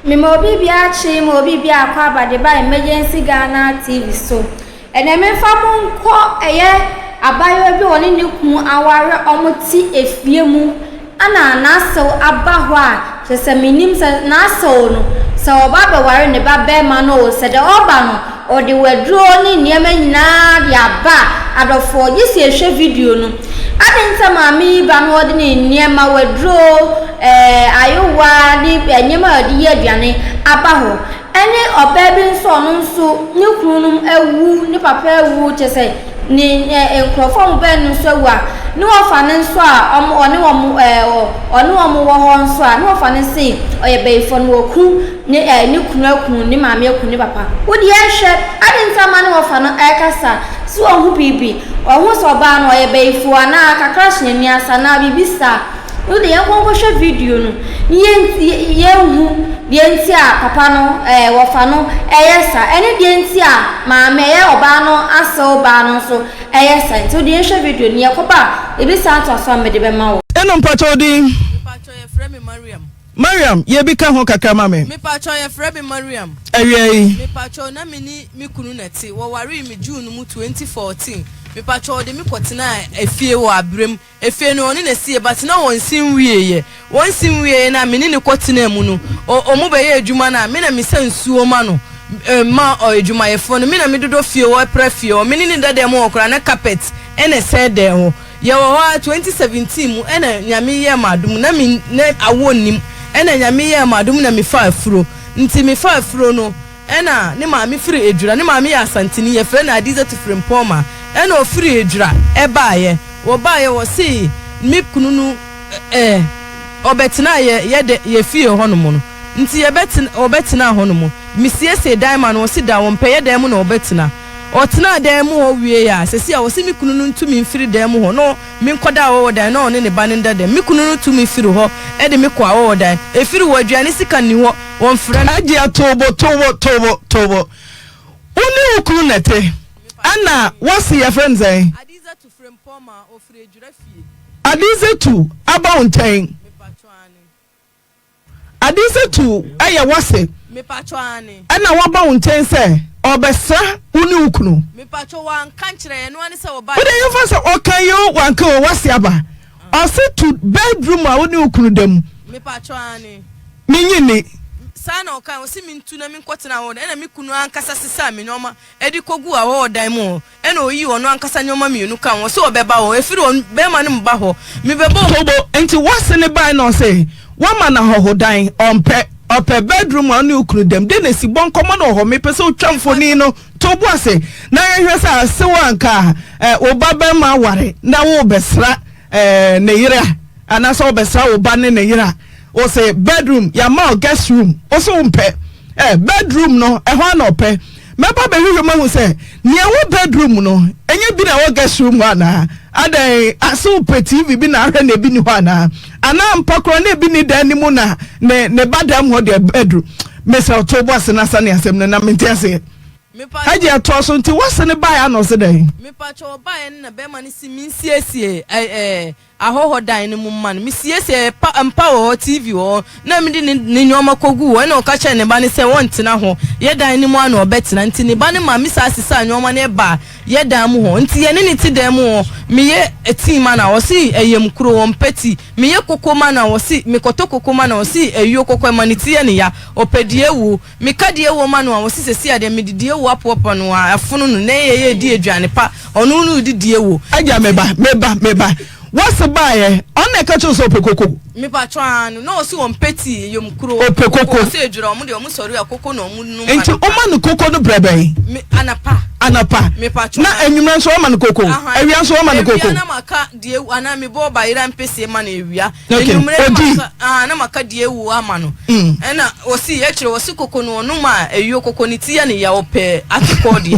Me mobi bia chi mobi bia kwa ba de ba emergency Ghana TV so. Ene me fa mo nko eye abayo bi woni ne ku aware omoti efie mu ana na so aba ho a se minim se na so no se oba be ware ne ba be ma no se de oba no o de wadro ni niema nyina de aba adofo yesi ehwe video no adenta mami ba no de ni niema wadro ayowa ni niema de ye aduane aba ho ene oba bi nso no nso ni kunum ewu ni papa ewu chese ni enkrofom be nso wa ni ofa ne nso a oni wo wo ho nso a ni ofa ne sei oye beifo no oku ni kunu ni maami eku ni papa wodi ehwe adenta ma ni ofa no ekasa si ohu bibi ohu so ba no oye beifo ana kakra hye ni asa na bibisa wodi yankon hwe video no yehu dienti a papa no wofa no eyesa ene dienti a maami ye oba no asa oba no so eyesa so di ehwe video ni yakoba ebisa ato so amede be ma wo eno mpacho di mpacho ye frame Mariam ye bi ka ho kakra ma me mpacho ye frame Mariam awie mpacho na me kunu neti wo ware me June mu 2014 mepacho de me kotena efie wo abrem efie no oni na sie but na won sim wieye na me ni kotena mu no omu be ye adwuma na me na me sansuo ma no ma adwuma ye fo no me na me dodo fie wo prefie o me ni dade mo okra na carpet ene se de ho ye wo 2017 mu ene nyame ye madum na me na awonim ene nyame ye madum na me fa afuro nti me fa afuro no ena ne ma me firi edwura ne ma me ya asantini ye fre na adiza to frimpoma ena ofiri edwura ebaaye wo baaye wo si me kununu obetina ye fie honomo no nti ye obetina honomo misiesie diamond wo si da wo mpeye da mu na obetina otena da mu ho wie ya sesi a wo si me kununu ntumi mfiri da mu ho no me nkoda wo da na one ne banenda da me kununu ntumi firi ho e de me kwa wo da efiri wo aduane sika ni ho wo mfira na agi atobo uni ukunu nete ana wasi ya friends adiza to frame poma ofire edwura fie adiza to abaunten me patwane adiza to aya wase me patwane ana wabaunten se obesra uni ukunu me patwo wan kankyere no ane se wo ba wo de yofa se okayo wanka wo wase aba ose to bedroom a uni ukunu dem me patwane minyini sana okan osi mintu na minkotena ho na me kunu ankasa sesa me nyoma edi kogu a wo dan mu ena oyi ono ankasa nyoma mienu kan wo se obeba ho efiri on be ma ne mba ho me bebo hobo enti wase ne bai no say wama na ho dan ope bedroom a ne ukunu dem de na si bon komo na ho me pese otwamfoni no to bo ase na yehwe sa se wanka obaba ma ware na wo besra ne yira ana so besra oba ne yira o say bedroom ya ma guest room o so umpe bedroom no e ho na ope meba be hwehwe ma hu say ne wo bedroom no enye bi na wo guest room ana adan aso TV bi na ahwe na bi ni ho ana mpakro na bi ni dan ni mu na ne badam ho de bedroom mesa to boss na sane asem na mentiase haji ato so nti wase ne ba ya no se dan me pacho ba ya na be ma ni si minsiesie ahoho dan ni mu man misiesie empower TV o na me di ni nyoma kogu o na o ka che ne ba ni se won tena ho ye dan ni mu ana obetina nti ni ba ni ma mi sa asisa nyoma ne ba ye dan mu ho nti ye ni ti dan mu ho me ye eti ma na o si eyem kuro won peti me ye kokoma na o si me koto kokoma na o si eyo kokoma ni ti ye ne ya opedie wu me kadie wo ma no o si sesi ade me didie wu apopo no afunu no na ye di aduane pa onu no didie wu aja meba what's bae on ka cho so pekoko mi patwan no si won peti yom kuro opekoko se edwura omu de omu sori akoko na omu nu enti o ma no koko no brebe anapa mi patwan na enwumra so o ma no koko ewia so o ma no koko ewia na maka die ana mi bo ba ira mpese ma na ewia enwumra na maka die wu ama no ena osi ye kire osi koko no onu ma eyo koko ni tie ne ya ope akoko de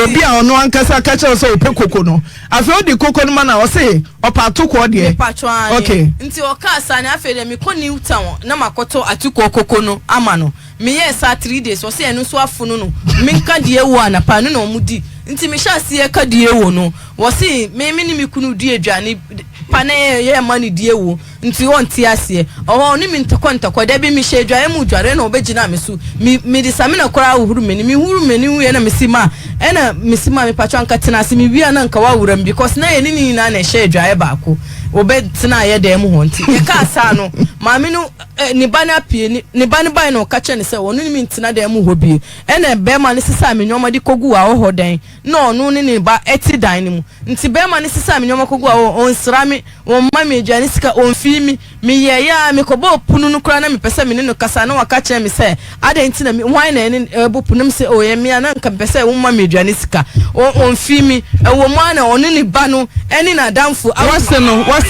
obi a ono ankasa ka kire so opekoko no afi odi koko no ma na osi opa atoko de patwan okay nti okasa na afi de mi ko New Town na makoto atuko koko no ama no me yes 3 days osi enu so afunu no minka die wu anapa no na omudi nti me sha sie ka die wu no wosi me ni me kunu die aduane pane ye mani die wo nti won ti ase oho ni mi ntakwa da bi mi hye aduane mu dware na obegina me so mi di same na kora uhuru meni mi huru meni hu ye na misima ena misima me patwa nka tena ase mi wia na nka wa wuram because na ye ni na na hye aduane baako obe tena ye da mu ho nti ye ka asa no maami no ni bana pie ni bana bai no ka che ne se wonu ni mi tena da mu ho bi ena be ma ne sisa me nyoma di kogu a ho dan no no ni ba eti dan ni mu nti be ma ne sisa me nyoma kogu a onsra me won ma me aduane sika onfi mi ye ya me kobo punu no kura na me pese me ne no kasa na waka che me se ada nti na me hwan na ne bo punum se o ye me na nka pese won ma me aduane sika onfi mi wo ma na onu ni ba no eni na damfo wase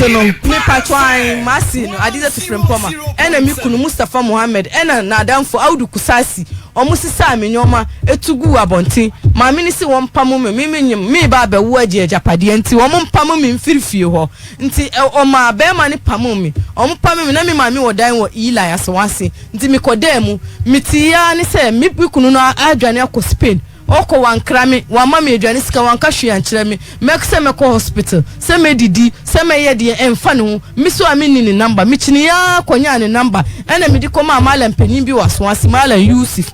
no me patwan masi no adiza to frempoma ena mi kunu Mustafa Muhammad ena na damfo Audu Kusasi omusisa me nyoma etugu abontin ma me ni se won pam me ba ba wo age japade nti won pam me mfirifie ho nti o ma be ma ni pam me o pam me na me ma me wodan wo Inlaw aswase nti me kodemu mitia ni se me kunu no adwane akọ Spain oko wankra me wa ma me aduane sika wanka hwe ankyere me mekse me ko hospital se me didi se me ye de emfa ne ho mi so amini ni number mi chini ya konya ne number ena me di koma malam panin bi waswase malam Yusuf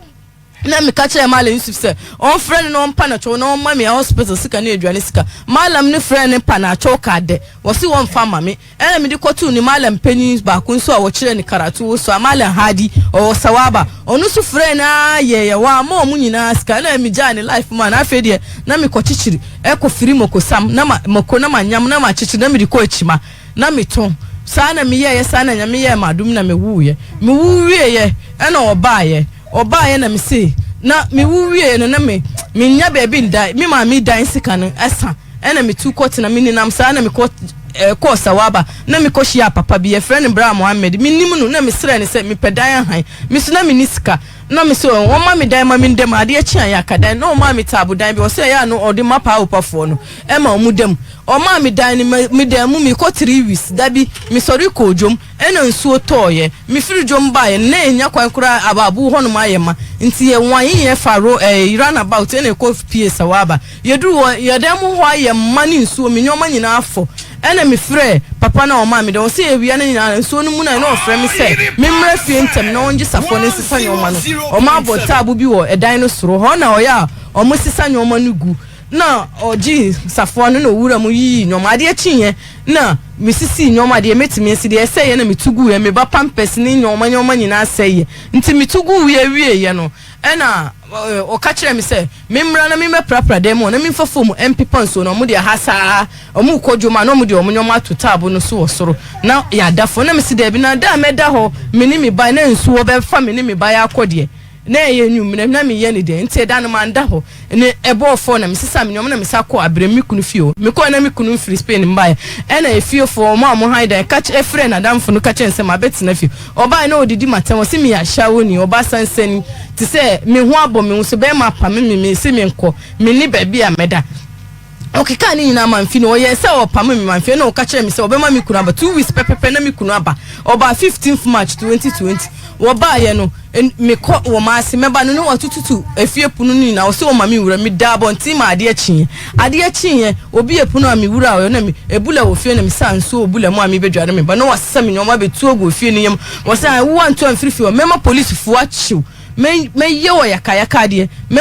na me ka kire malam Yusuf se on friend no mpa na cho na on ma me hospital sika na aduane sika malam ne friend ne pa na cho ka de wo si won fa ma me ena me di kotu ni malam panin ba kun so wo kire ni karatu wo so malam Hadi o Sawaba onu su friend na ye wa ma mu nyina sika na me jani life man afa de na me ko chichiri e ko firi moko sam na mako na manyam na ma chichiri na me di ko echima na me ton sana me ye sana nya me ye madum na me wuye ye ena oba ye na me se na me wuwie no na me nya baby ndai me ma me dan sika no esa ena me tu court na me ninam sa na me ko Sawaba na me ko hia papa bi ye friend Bra Muhammad me nim no na me sere ne se me pedan han me so na me nisika na me so won ma me dan ma me ndem ade a chian ya kadan na o ma me tabu dan bi o se ya no ode mapa opafo no e ma mu dem o ma me dan ni me dan mu me ko 3 weeks da bi me sori ko djom ena nsuo toye me firi djom ba ye na enya kwan kura ababu ho no ma ye ma nti ye wan ye faro run about ena ko pie Sawaba ye duru ye dan mu ho ye mani nsuo me nyoma nyina afo ena me frɛ papa na o ma me de o se ewia na nyina nsuo no mu na o frɛ me se me mra fie ntem na onje safo ne sisa nyoma no o ma bota abu bi wo edan no soro ho na o ya o mo sisa nyoma no gu na oji safo no no wura mu yi nyoma ade chinye na misisi nyoma de metimi esi de eseye na mitugu ye me ba pampers ni nyoma nyina aseye nti mitugu ye wie ye no ena o ka kire me se memra na me prapra dem na me fafom empepa nso no mo de hasa o mu kodwoma no mo de o nyoma totabo no so osoro na ya dafo na me si de bi na da meda ho me ni me ba na nso wo be fa me ni me ba ya akode na ye nyumre na me ye ne de nti da no manda ho ne ebo fo na me sisa me nyoma na me sakọ abremi kunu fio me ko na me kunu free Spain mbae ena e fio fo mo amo haida catch e friend adam fo no catch ense ma betina fio oba na odidi matem o se me ya shawo ni oba sansani ti se me ho abo me so be ma pa me se me nko me ni ba bia meda okay ka ni nyina man fi no ye se o pa me man fi na o catch me se obema me kunu aba 2 weeks pepepe na me kunu aba oba 15th March 2020 wo ba ye no me ko wo ma se meba no no tututu efie punu ni na wo se wo ma me wura me da bonti ma ade achi obi epunu a me wura o na me ebula wo fie na me sanso obula mu a me bedware me ba no wasa me nyoma betu ogo fie ni yam wo se wo anto amfirifie o mema police fu achiw me ye wo yakaya de me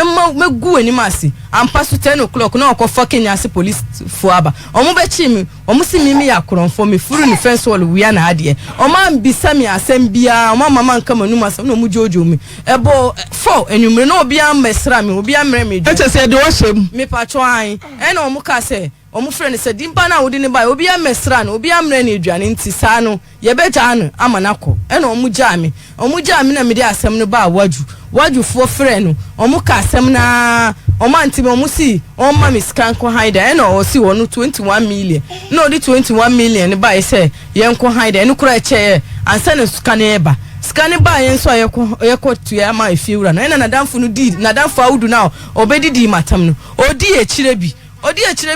gu ani masi ampa so 10 o'clock na okọ fucking ase police fu aba omo be chi mi omo si mi ya kronfo me furu ni fence wall wia na ade omo ambisa mi asem bia omo mama nka manum asem na omo jojo mi ebo fo enumre na obi amesra mi obi amre mi jo eche se de wo shem me patro an na omo ka se omo friend se dimpa na wodi ni ba obi amesra na obi amre na eduane nti sa no ye beja anu amanako na omo ja mi na me de asem no ba waju fo friend no omo ka asem na omo anti omo si omo mi scan ko haida na o si wonu 21 million na odi 21 million ba e se ye nko haida enu kura che ansa na scan eba scan ba ye nso ye ko tuya ma efiura na damfo no di na damfo awudu na obedidi matam no odi echire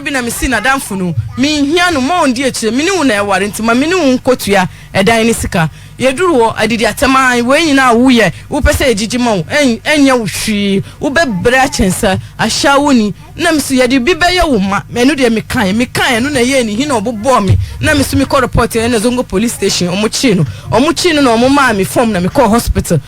bi na me si na damfo no mi hia no mo ndi echire mi ni wu na eware ntima mi ni wu nkotua edan ni sika yeduru wo adidi atama we nyina wo ye wo pese ejiji ma wo enya wo hwi wo bebre achensa ahyawo ni na me so ye de bi be ye wo ma me no de me kan no na ye ni hi na obobo me na me so me call report na Zongo police station omo chi no na omo ma me form na me call hospital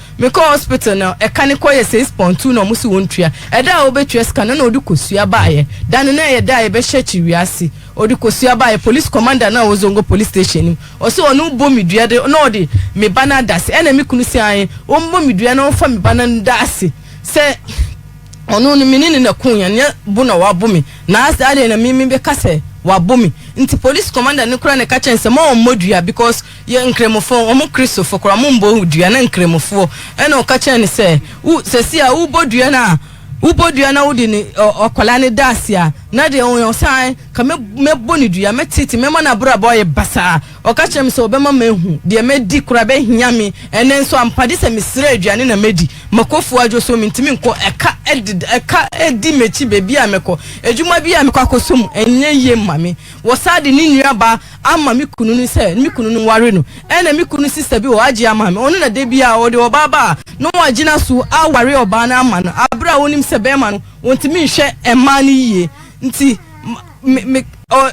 na e kan ko ye 6.2 na omo si wontua e da obetua scan na odu kosua ba ye dan na ye da ye be hye chi wiase odu kosua ba ye police commander na Zongo police station o se onu bo me dua de na odi me bana dase e na me kunu si an o mbo me dua na o fa me bana dase se ono ni menini na kunya ne bu na wabumi na asa na mimi be kase wabumi nti police commander ne kura ne ka chense ma o modua because ye nkremofo o mo Christopher kura mo mbo dua na nkremofo e na o ka chen se u sesi a u bodua na udi ni okola ne dasia na de on san ka me boni dua me titi me mana bra boy basa o ka chem se obema mehu de me di kura be hiame ene nso ampade se misra aduane na medi makofu ajo so mintimi nko eka edi mechi bebi ameko ejuma bi ameko akosom enye ye mame wo sade ni nua ba ama mi kunu ni se mi kunu no ware no ene mi kunu sister bi o agi ama me onu na de bia o de oba ba no wagina so aware oba na ama no abra wonim se be ma no wontimi hwe ema ni yie nti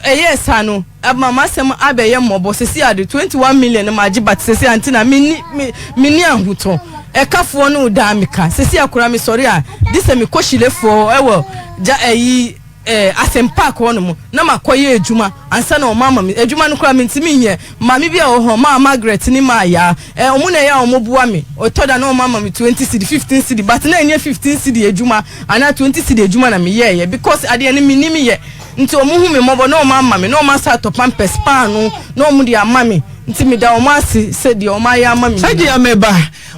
yes ano mama sem abeye mobo sesi ade 21 million ma agibat sesi antina mini ahuto e kafo no da meka sesi akura mi sorry a dise mi koshilefo ewo ja asempa ko no mo na makoye ejuma ansa na o mama mi ejuma no kura mi ntimi nye mami bia o ho ma Margaret ni ma ya omu na ya omobua mi o toda na o mama mi 20 cedi 15 cedi but na enye 15 cedi ejuma ana 20 cedi ejuma na mi ye because ade ni mi ye nti omuhu me mobo na o mama mi na o ma sa to pampers pa no na o mu de amami nti mi da o ma se de o ma ya amami agi ameba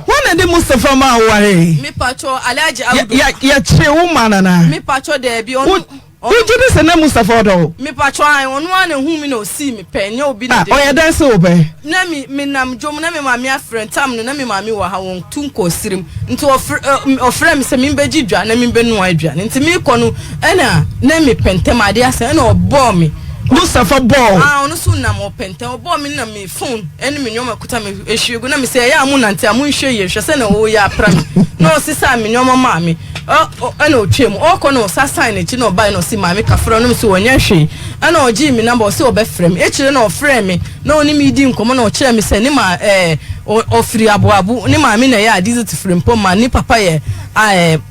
wana de Mustafa ma ware mi pacho alaji audu ya che wo manana mi pacho de bi onu Ujudi se na Mustafa do. Mi patro an onu an hu mi no si mi pe nya obi na de. Oya dance obe. Na mi nam jom na mi mami afrent tam no na mi mami wa ha won tunko sirim. Nti ofre mi se mi beji dwa na mi benu adwa. Nti mi kono na mi pentem ade ase na obo mi. Mustafa ball. Onu so na mo pentem obo mi na mi phone eni mi nyoma kuta mi ehwegu na mi se ya amu nante amu nhwe ye hwe se na wo ya pra mi. No sisa mi nyoma mami. Ana otwem okono sa sign echi na obai no si mami kafra no so wonya hwe ana ogi mi number so obefrem echire na ofrem mi na oni mi di nkomo na okire mi se ni ma ofiri aboabu ni mami na ya dizi tifrem po ma ni papa ye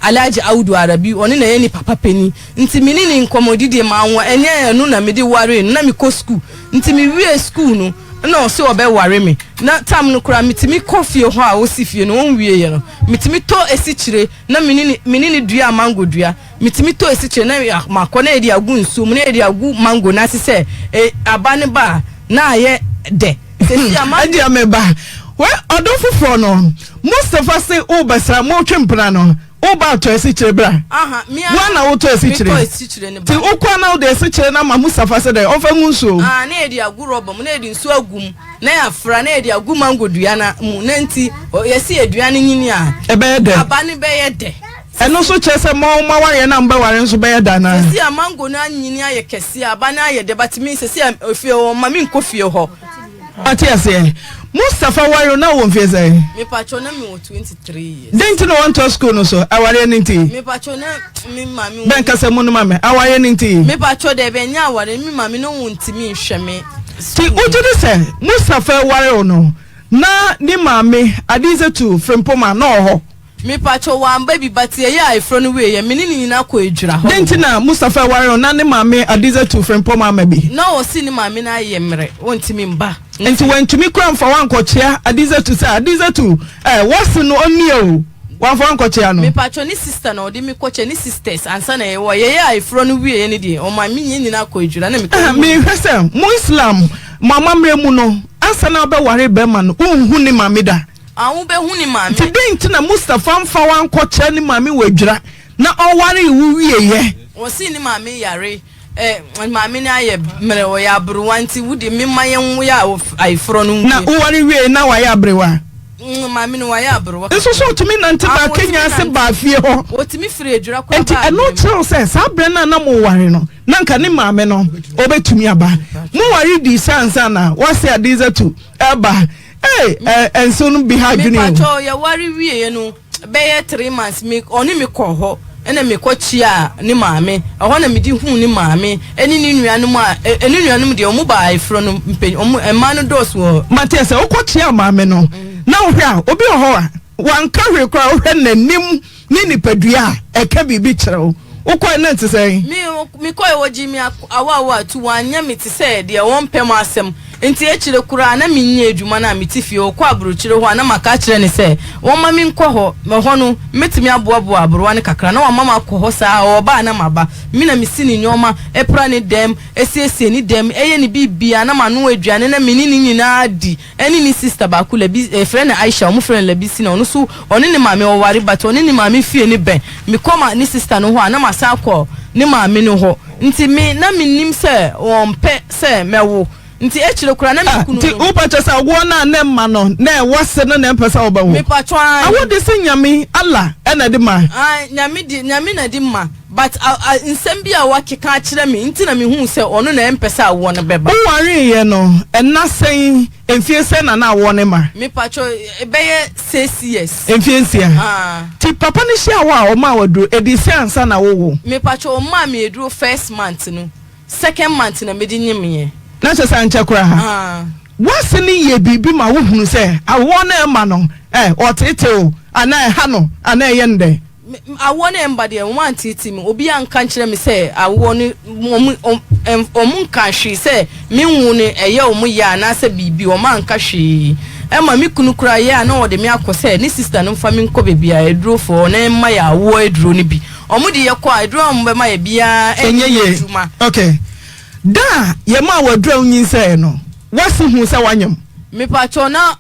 alaji audu arabi oni na ye ni papa peni nti mi ni nkomo didi ma anwo enye enu na mi di ware na mi ko school nti mi wie school no na so obe ware mi na tam no kura mitimi coffee ho a osifie no onwie ye no mitimi to esichire na minini dua mango dua mitimi to esichire na makọ na edi agu nsum na edi agu mango na sese abane ba na aye de sesi amadi ameba we odofofo no Mustafa se o basra mo twempra no o ba to esichire bra wana wo to esichire ti okwa na wo de esichire na ma Mustafa se de ofa ngunso na edi agu robo na edi nsu agum na ya fra na edi agu mango dua na mu na nti yesi edua ne nyini a ebe de abane be ye de eno so chese ma ware na mba ware nso be ye da na sesi mango na nyini aye kese abane aye de but me sesi ofie o mami nkofie ho ati ase Mustafa ware na won fie say me pacho na me 23 years didn't no want to school no so aware ninti me pacho na me mami ben kase mu no mame aware ninti me pacho de be nya aware me mami no wonti me hwe me ti ujudi se Mustafa ware no na ni mame adize tu frempoma na oho me pacho wa baby but ye ya ifro no we ye me ni nyina ko edwura ho didn't na Mustafa ware na ni mame adize tu frempoma mabi na o si ni mame na ye mre wonti me mba nti wentumi kram fa wankochia adize tu sa adize tu what's no oni o wan fa wankochia no me pacho ni sister na odi me koche ni sisters ansa na ye wo ye ya ifro no we ye ni de o ma me nyina ko edwura na me ko me hwese mu Islam mama mre mu no ansa na be ware be ma no unhu ni mame da awu be hu ni mame ti dent na Mustafa mfa wankochia ni mame wedwura na o ware wu wie ye o si ni mame yare mami na ye mere wo ya bru wanti wudi mimma yen wo ya aifro no na wo ware wie na wa ya brewa mami no wa ya bru eso so tumi nante ba Kenya se ba fie ho otimi firi edwura kwa ba enti eno tell say sa bre na mo ware no na nka ni maame no obetumi aba mo ware di sansa na wase adiza tu eba enso no bi ha dwene me pacho ya ware wie no be ye 3 months me oni me ko ho ene me kwachia ni maame ho na me di hu ni maame eni ni nuanom a eni nuanom de omu ba ifro no mpen omu ema no dos wo Matias o kwachia maame no na ohwe a obi ho a wanka hwe kra ohwe nanim ni nipadua eka bibi kyerɛw ukwa na te say mi koy woji mi awa tu wanya mi te say de won pem asem enti echire kura na mi nya adwuma na mi tifie okwa abrochire ho na maka kire ne say won ma mi nkɔ ho me ho no metimi aboabo abrowa ne kakra na won mama akɔ ho saa oba na maba mi na mi sini nyoma epra ne dem esiesie ni dem eye ni bibia na ma no aduane na mi ni nyina di eni ni sister ba ku labi friend Aisha omo friend labi si na ono so oni ni maame o ware but oni ni maame fie ni ben mi koma ni sister no ho na ma sa akɔ ni maame no ho nti mi na mi nim se won pe se mewo nti echire kura na mi kunu nti upacha sa wo na ne ma no na wose no na mpesa wo ba wo mi patwan awo de se nyame Allah ena de ma nyame na di ma but nsem bia wakeka kire mi nti na mi hu se ono na mpesa wo no beba wo ware ye no ena sen emfie se na wo ne ma mi patcho ebeye 6 years emfie nsia ti papa ni hia wo a o ma waduro edisi ansa na wo mi patcho o ma mi eduro first month no second month na me di nyimye na chesa nche kura ha wase ni ye bibi ma wo hunu se awo na ema no otete o ana ha no ana ye nde awo na emba de wo antiti mi obi anka nkire mi se awo ni omu nka hwe se mi hu ni eye omu ya na se bibi o ma nka hwe ema mi kunu kura ya na wo de mi akose ni sister no mfa mi nko bebia eduro fo na emma ya awo eduro ni bi omu de ye kwa eduro omu be ma ye bia enye eduma okay da ye ma wadura unyin se no wase hu se wanyam me pacho na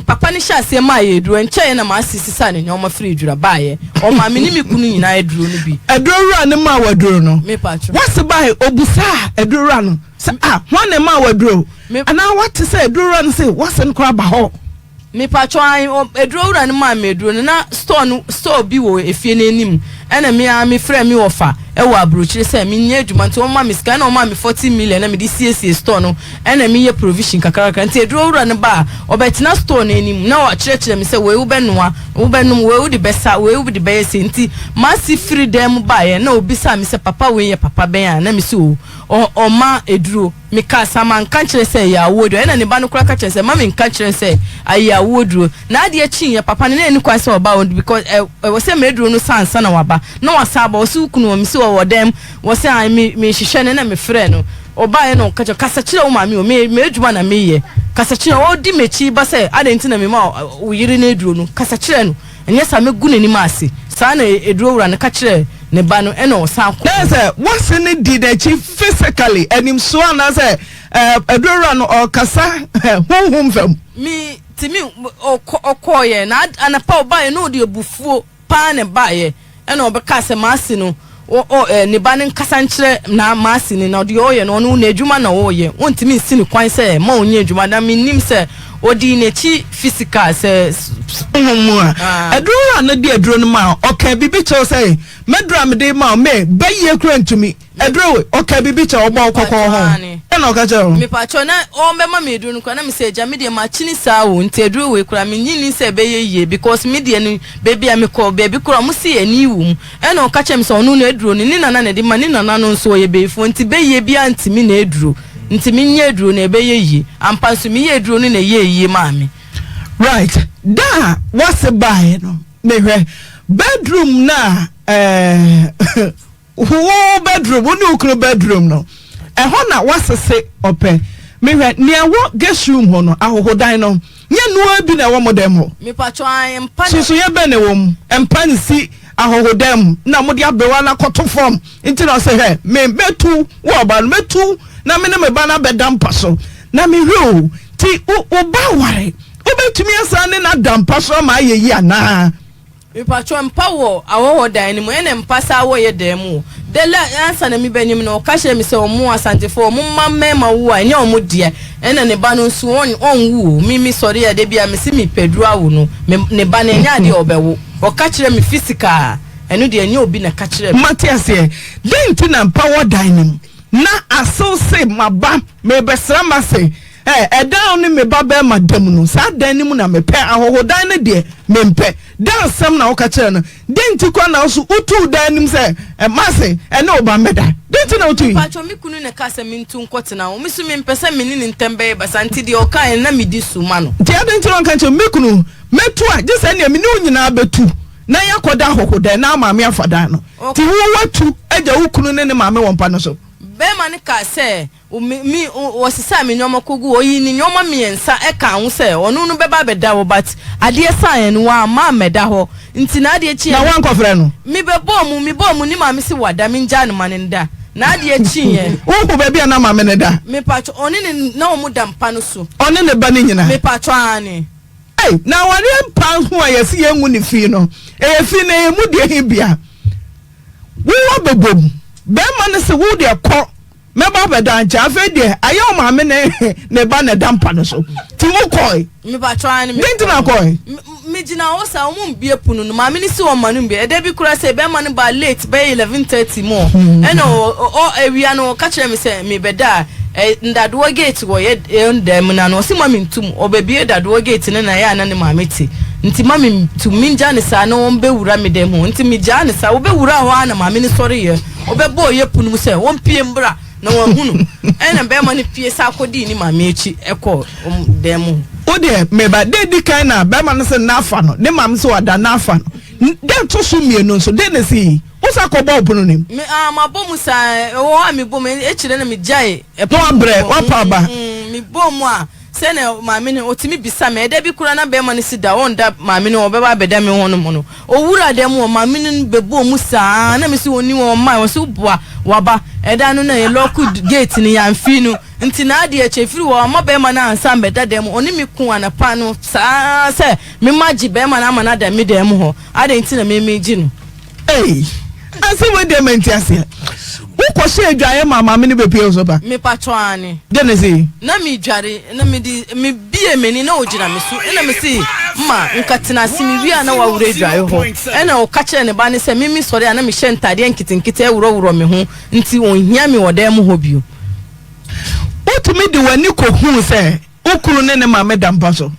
papa ni sha se ma ye eduro nche na ma sisisa ne nyoma free edura ba ye o ma me ni mi kunu nyina eduro ni bi eduro ne ma waduro no me pacho wase ba obusa eduro no se ho ne ma waduro ana what say eduro no se wase nkra ba ho me pacho eduro ura ne ma me eduro na store bi wo efie na enim ena me frɛ me ofa ewo abrochire sɛ me nya adwuma nti o ma me sika na o ma me 40 million na me di CSC store no ena me ye provision kakara nti eduro wura ne ba obetina store na enim na o kyerɛkyerɛ me sɛ we wo bɛnoa wo bɛnum we wo de bɛsa we wo de bɛyɛ nti ma si free dem ba ye na obi sa me sɛ papa we ye papa bɛn a na me si o ma eduro me ka sama nka kyerɛ sɛ ya wodo ena ne ba no kura ka kyerɛ sɛ ma me nka kyerɛ sɛ aya woduro na ade akyi ye papa ne ni kwa sɛ oba because wo sɛ me eduro no sansa na waba na wasaba osu kunu o mi si wo dem wo sɛ me hihye ne na me frɛ no oba ye no ka kasa kyerɛ wo ma me o me adwuma na me ye kasa kyerɛ o di mechi ba sɛ ade nti na me ma wo yiri na eduro no kasa kyerɛ no enye sa me gu ne ni ma ase sa na eduro wura ne ka kyerɛ ne ba no ena o sa ko say wase ne di da chi physically enim so na say eduro wura no o kasa honhom fam mi timi okoye na anapa oba ye no de obufuo pa ne ba ye ena obeka se maasi no ne ba ne nkasa nkyerɛ na maasi ne na de oye no no na adwuma na oye wontimi nsi ne kwan sɛ ma onye adwuma na menim sɛ odi nechi physical se mu eduro na de eduro no ma okay bibi che say medura me de ma me baye kura ntumi eduro okay bibi che obo kokko ho e na oka che ho me pa cho na o me ma me eduro no kwa na me se ja me de ma chini saa wo nti eduro we kura me nyini se beye ye because me de no baby am call baby kura mo se ani wum e na oka che me se onu na eduro ni nana na de ma ni nana no so ye be fo nti beye bia ntimi na eduro nti me nya eduro na ebe ye yi ampa so me ye eduro ni na ye yi maami right da what's by no me hwe bedroom na who bedroom woni ukro bedroom no ho na wasese ope me hwe ne wo guest room ho no ahohodan no nye no abi na wo modem ho me pacho ampa so ye be ne wo empa nsi ahohodam na modi abewa na koto form nti na se he me metu wo ba no metu na me ne me ba na bedam paso na me hwe ti o ba ware obetumi asa ne na dampa so ma yeyi ana ipacho mpawo awo dan ni mo ene mpasa awo ye dan mu de la ansa na mi benim no ka hye mi se omo asantefo omo mamma wo a nya omo de ene ne ba no nsu on wu mi sori ya de bia mi si mi pedru awo no ne ba na nya de obewo o ka kire mi physical enu de nya obi na ka kire Matias ye denti na mpawo dan ni na aso se maba me besra ma se down ni me babe madam no sa dan ni mu na me pe ahohodan ne de me mpe dan sam na wo ka kire no denti kwa na so utu dan nim se mase na oba meda denti na utu pacho mi kunu ne kasa mi ntu nkotena wo mi so mi mpese mi ni ntembe basanti de o kan na mi di suma no ti adenti no kan che mi kunu metu a je se ne mi ni nyina betu na yakoda ahohodan na maame afadan no ti wo watu eja wo kunu ne maame wompa no so be mani ka se mi osisa mi nyoma kogu oyi ni nyoma miensa e ka ho se onu no beba beda wo but ade san no wa ma meda ho nti na ade chi na wan kofre no mi bebo mu ni ma mi si wada mi nja no manenda na ade chi ye wo ko ba bia na ma me ne da mi pacho oni ni na o mu dampa no so oni ne ba ni nyina mi pacho ani na wari pa ho a yesi yengu ni fi no fi na emu de hibia wo wa bebom be ma ne se wo de ko meba beda ncha afa de ayo ma me ne ba na dampa no so ti wo koi mi pacho ani mi denti na koi mi jina o sa o mu bie punu no ma me ni si o ma no bie e de bi kura se be ma no ba late be 11:30 mo e no o ewia no ka kire me se mi beda ndadwo gate wo ye ndem na no si ma mi ntum obebie dadwo gate na ya na ne ma meti nti ma mi ntum minja ne sa no on be wura me dem ho nti mi ja ne sa wo be wura ho na ma me ni sori ye obebo ye punu mu se won pie mbra na won hunu na be ma ne pie sa akodi ni ma me echi ekọ dem o de me ba de di kan na be ma ne se na afa no ne ma me se wada na afa no de to so mienu so de ne si usa ko ba opunu nim me ma bomu sa wo ami bomu e chire na me jai no abre wa pa ba mi bomu a se na maame ne otimi bisa me de bi kura na be ma ne sida won da maame ne obeba beda me hono mo no owura de mo maame ne be bomu sa na me si woni wo ma wo so bua waba eda no na ye lock gate ni ya mfi no nti na ade e chefiri wo ma be ma na ansa beda de mo oni mi ku anapa no sa se me magi be ma na ma na da me de mo ho ade nti na me meji no ase we de menti ase wo ko se adwaye mama me ne be pie so ba me patro ani de ne si na mi dware na me di me bie meni na ogina me so na me si ma nkatena simi wi ana wa wure adwaye ho na o ka kire ne ba ne se mimi sori ana me hye ntade nkitinkite ewuro me ho nti onhia me wodam ho bio otumi de wani ko hu se okuru ne mama dampa so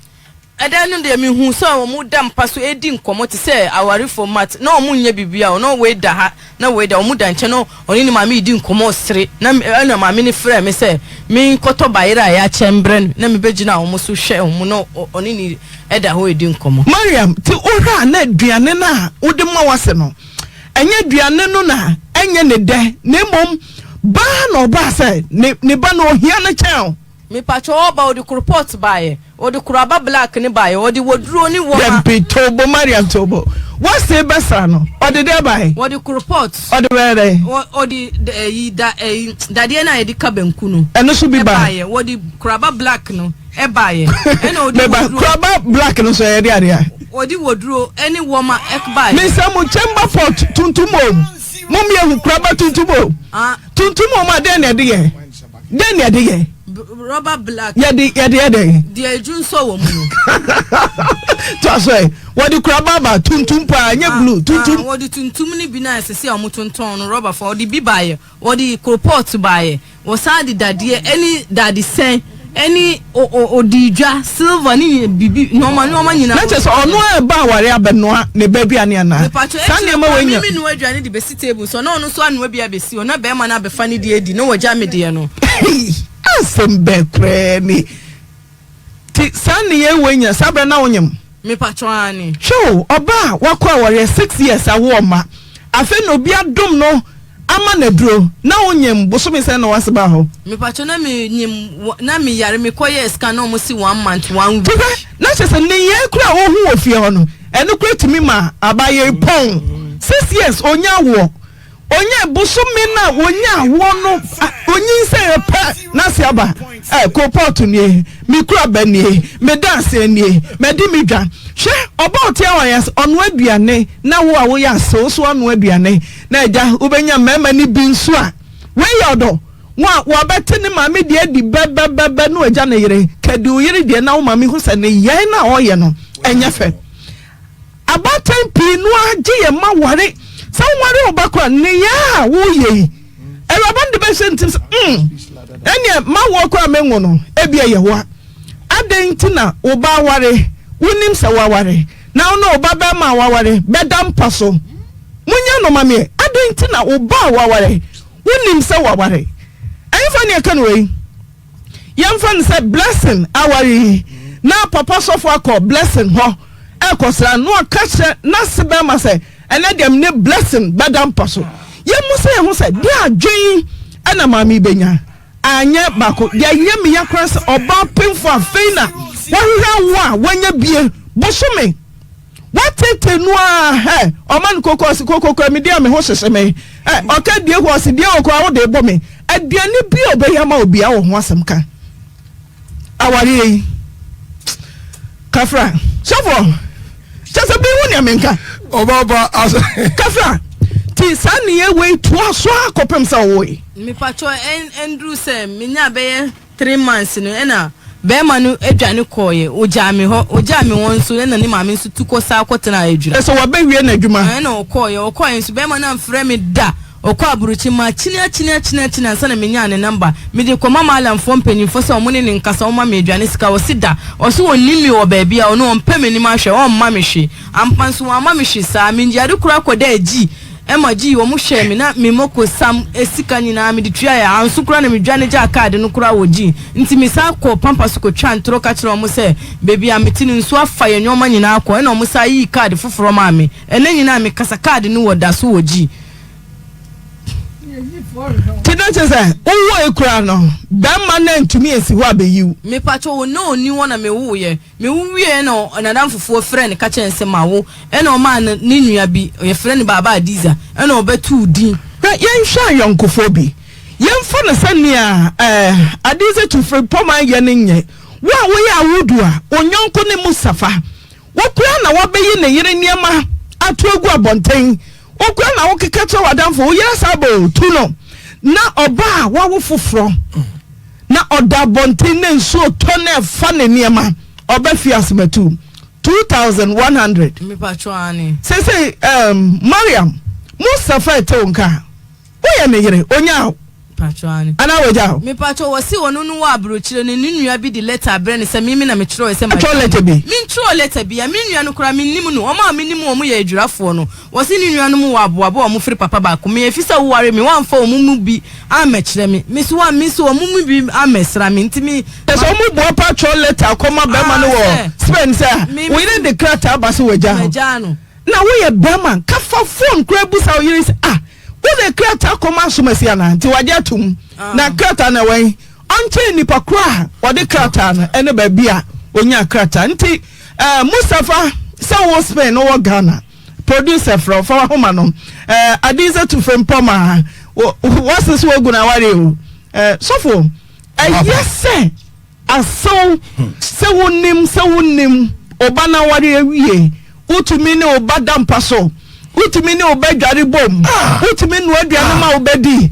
eda no de me hu so o mu dampa so edi nkomo ti se awari format na o mu nya bibia o na we da ha na we da o mu da nche no oni ni mama edi nkomo sere na mama ni frɛ me se me nkoto bayira ya chembren na me begina o mu so hwɛ o mu no oni ni eda ho edi nkomo Mariam ti ora na aduane na wo de ma wase no enye aduane no na enye ne de na mom ba no ba se ne ba no hia na chen me pacho oba odi report bae odi kuraba black ni bae odi woduro ni wo dempi tobo Mariam tobo wase besa no odi de bae odi report odi were odi dadie na edi kabenku no eno so bi bae odi kuraba black no e bae ena odi kuraba black no so ye de ade odi woduro eni woma ek bae me samu chamber pot tuntumom mom ye kuraba tuntumo tuntumo ma de na de ye de na de ye rubber black yadi the ejun so wo mu to say what the crababa tuntum pa nya blue tuntum what the tuntum ni bi na sese o mu tunton no rubber for the bi bae what the crop bae wo sa di dade any dade sen any odidwa silver ni bibi normal nyina na che so ono e ba ware abenoa ne ba bia ne ana sane ma wenya mi no adwane de besi table so na ono so anu bia besi o na be ma na be fa ni de edi no wagya me de no asembe kreni ti sane ye wenya sabre na wonyem me patwani show oba wakwa ware 6 years awo ma afa no bia dom no ama na duro na wonyem bosomi se na waseba ho me patcho na me nyem na me yare me koye scan no mo si 1 month 1 week na chese ne ye kura wo hu ofie ho no eno kura timi ma abaye pon 6 years onya wo onye bosomi na wonya wo no onyi se pa na se aba ko pot ni mi kura ba ni me dance ni me di mi dwan hwe oba otia wa yes onu aduane na wo a wo ya so onu aduane na eja ubenya mema ni bi nso a we yodo wa bete ni mama de adi bebebebe no eja na yire kadi o yire de na wo mama hu se ne ye na oye no enya fe abatan pi no age ye ma ware sa ware obakwa ne ya wo ye Erabande be sentim ene ma wo kwa menwo no ebia yewa adentina oba ware wonim se waware na no oba ba ma waware bedam paso munya no mame adentina oba waware wonim se waware enfa ne kan we yamfa ne se blessing aware na papa sofo akọ blessing ho ekosra no akache na sebe ma se ene dem ne blessing bedam paso yemu se ho se dia adwen ana mame benya anya bako ya yemi yakras oba pinfo afeina wahwa wanya bie bosome watete no he oman kokoko me dia me ho sese me oka die ho se die okwa wo de bo me aduane bi obeyama obi a wo ho asem ka aware kafra sofo chese bi woni amenka obaba kafra ti sani we to aso akopem sa wo me pacho endru se minya be 3 months no ena be ma no adwane koye oja me won so ena ni ma me so tuko sa akotena adwura so wa be wie na adwuma ena okoye so be ma na mfre me da okọ aburuchi ma chini ansa na menya ne number me de koma malam fo mpanyimfo se omune ne nkasa oma me adwane sika o sida o so onimi wo ba bia o no mpame ni ma hwe o mma me hwe ampanso wa mma me hwe sa me njiade kura koda agi ema ji wo mu hwe me na me moko sam esika nyina me de tua ya anso kura na me dwane ja card no kura wo ji nti me sa ko pampas ko twa ntro ka kire wo se bebi a metini nso afa ye nyoma nyina akọ na wo sa yi card foforo ma me ene nyina me kasa card no wo da so wo ji Tinachese uwo ekura no bema na ntumi esi ho abeyiu me pacho wo no ni wona me wuye no nadam fufuo friend ka chense mawo ena o man ni nua bi ye friend baba adiza ena obetu din yen hwa yonkofo bi yen fa na sania adiza tu free poma ye nye wa wo ya wudu a onyonko ne musafa wo kura na wo beyi ne yire niema atu egu abonten wo kura na wo kekacho wadamfo wo yira sabo tuno na oba wawo foforo na oda bonten ne nso tone fa ne niema oba fi asmetu 2100 me pacho ani say Mariam Mustafa etonka wo ne yire onya pacho ani ana woja me pacho wasi wonu nu wa abrochire ne nua bi de letter bre ne se mimi na me chiro se ma letter bi min chiro letter bi ya min nua no kura min nim no o ma min nim o mu ye adwurafo no wasi ni nua no mu wa aboabo o mu firi papa ba ko me efisa wo ware me wan fa o mu bi amechire me me so o mu bi amesra me ntimi so mu bo pacho letter akoma be ma no wo spend say we need the character abase woja na wo ye be man ka fa phone kura busa o yiri the creator command sumasiana nti wade atum na creator na wen onche nipa kura wade creator na ene ba bia onya creator nti Mustafa so wo Spain no Ghana producer from homa no Adiza to from Poma what's this we guna ware o sofo yes aso se wonim oba na ware awie utumi ne oba dampa so utimi ne obedware bom utimi no aduane ma obedi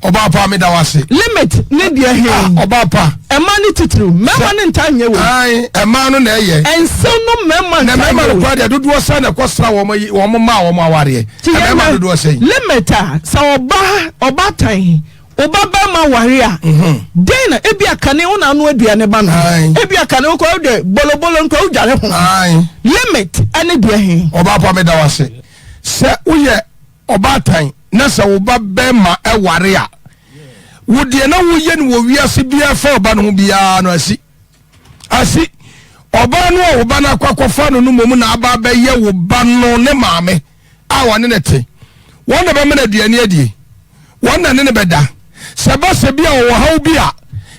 oba pa me da wase limit ne dia he oba pa ema ne titru mema ne ntanye we ai ema no na eye enso no mema na mema no kwa dia dodo sa na kwasra wo ma wo ma aware mema dodo sa limit a sa oba tan oba ba ma ware a den na ebi akane una no aduane ba no ebi akane ko de bolobolo nko udware ho limit ane dia he oba pa me da wase se uye obatan na se oba bema eware a wodie na woye ni wo wiase bia fa oba no bia no asi oba no oba na kwakofa no mom na aba ba ye wo ba no ne maame a wone ne te wona be me na duane adie wona ne beda se ba se bia wo haw bia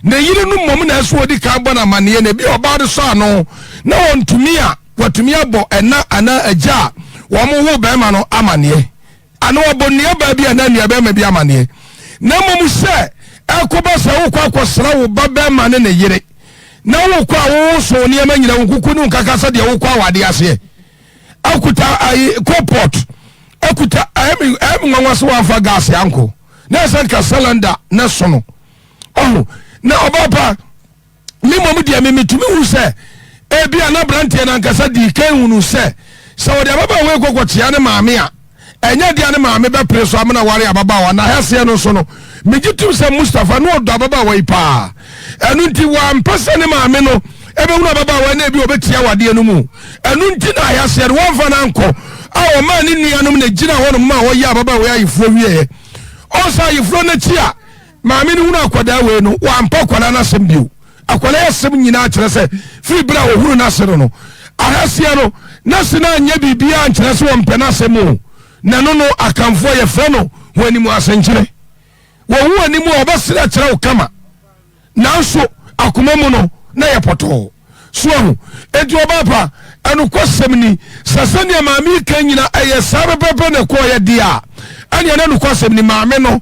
na yire no mom na so odi ka bo na mane ne bia oba de so ano na wontumi a watumi abo ana agya womo wo be ma no amane ano obonne ba bia na nua be ma bia amane na mom se ekoba se wo kwakosra wo ba be ma ne yire na wo kwa wo so ne ma nyina wo kuku nu nkakasa de wo kwa wade ase akuta ai copot akuta am nwanwa so wanfa gas yanko na se ka cylinder na sono na obapa mi mom dia me metumi hu se bia na brante na nkasa di kan hunu se so de baba we kokotia ne maame a enya dia ne maame be pre so amena ware ababa na hase no so no megitum se Mustafa no odo ababa wa ipa enu nti wa mpese ne maame no ebe hunu ababa wa na bi obetia wade anu mu enu nti na hase no wonfa na nko awo ma ne nuanom na gina ho no ma wo ya ababa wa ayifuo wie osa ayifuo na chia maame ne hunu akwada we no wa mpa kwala na sem bio akwala yasem nyina kire se firi bra wo hunu na se no ahase no na se na anya bibia nkire se wo mpe na se mu na no akamfo ye fe no wani mu asenkyere wo wani mu obasira kire wo kama nanso akoma mu no na ye poto so ho enti obapa anu kwasem ni sasania maami kan nyina aye sabe pepe na ko ye dia anya na nu kwasem ni maame no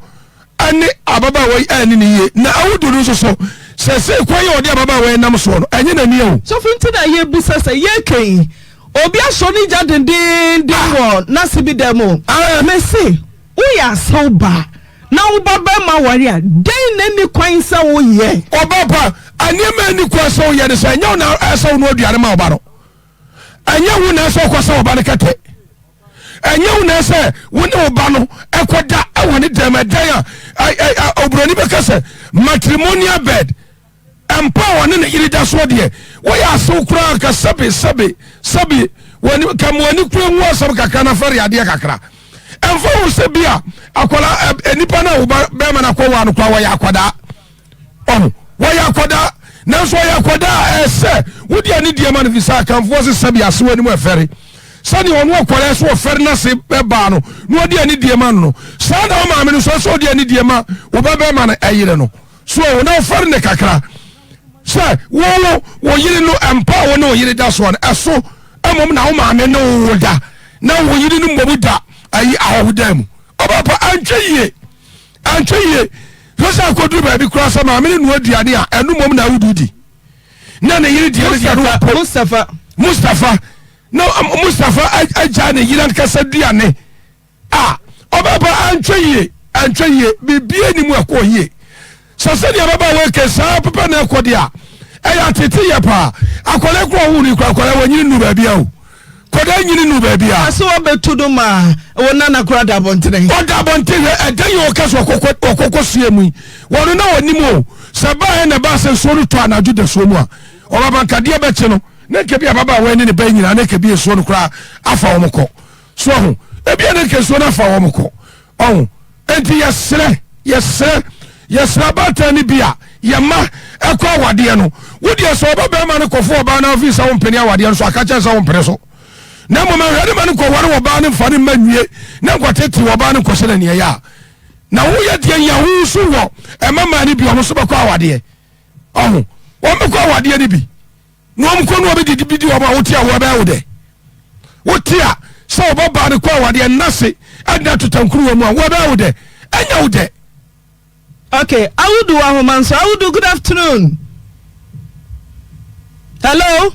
ani ababa wai ani ni ye na awudu no so sese kwa ye odi ababa wai nam so no enye na ni o so finti na ye bu sese ye kan obi aso ni jaden din wo na sibi demo me say wo ya so ba na wo baba ma wari a den na ni kwan sa wo ye obapa anyema ni kwa so ye de say nya na asa no aduane ma oba no anya wo na so kwa so oba ne kete anya wo na say wo ne oba no ekoda awone demadan a obroni be kase matrimonial bed empower ne irida so de wo ya so kura ka sabe woni kamwani kura nwo asab kakra na fari ade kakra emfo wo se bia akola enipa na wo be ma na kwa wa no kwa wa ya akoda wa ya akoda na so ya akoda ese wo dia ne dia ma no visa kamfo se sabe aso ani mu efere sani onu akola so ofere na se be ba no no dia ne dia ma no sa na o ma me no so dia ne dia ma wo be ma na ayire no so wo na ofere ne kakra say wo yiri no empa wo no yiri da so na eso amom na wo maame no da na wo yiri no mbobu da ayi awuda mu obapa antwe ye rosa kodu ba bi kura sama maame no aduane a enu mom na wududi na ne yiri dia ne Mustafa no Mustafa aja ne yiri kasa duane obapa antwe ye bibie ni mu akoye sase dia baba we kesa papa na ekodia eya tete ye pa akole kro hu ni akole wanyini nu ba bia o koda nyini nu ba bia aso obetudo ma wona na kra da bontene koda bontene edan yo kaso okoko suemu wono na wonimo saba na ba se so no to anaju de so mu a obaba nkade be che no na ke bia baba we ni ne ba nyina na ke bia so no kra afa wo mko so ho e bia na ke so na afa wo mko enti yesra bata ni bia yema ekwa wade no wodi so oba ma ne kofo oba na office a wompeni awade no so akacha sa wompere so na mo ma hwede ma ne ko ware oba ne fa ne manwie na kwatete oba ne ko sele ne ya na wo ye de ya hu so wo e mama ni bia mo so bakwa awade wo me ko awade ni bi no mo ko no obi di bi di oba wo tia wo ba wo de wo tia so oba ba ne ko awade na se anda tutankuru mu a wo ba wo de anya wo de. Okay, Audu Wahomanso. Audu, good afternoon. Hello?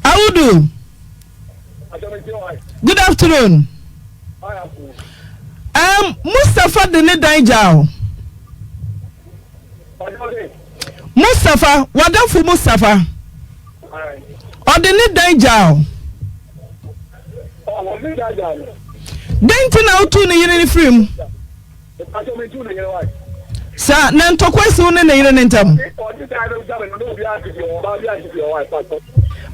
Audu. Good afternoon. Mustafa Dene Daijao. Mustafa, wadafu Mustafa. Odene Daijao. Denti na utu ni yiri ni film. Sa na ntokwesi une na yiri ntam.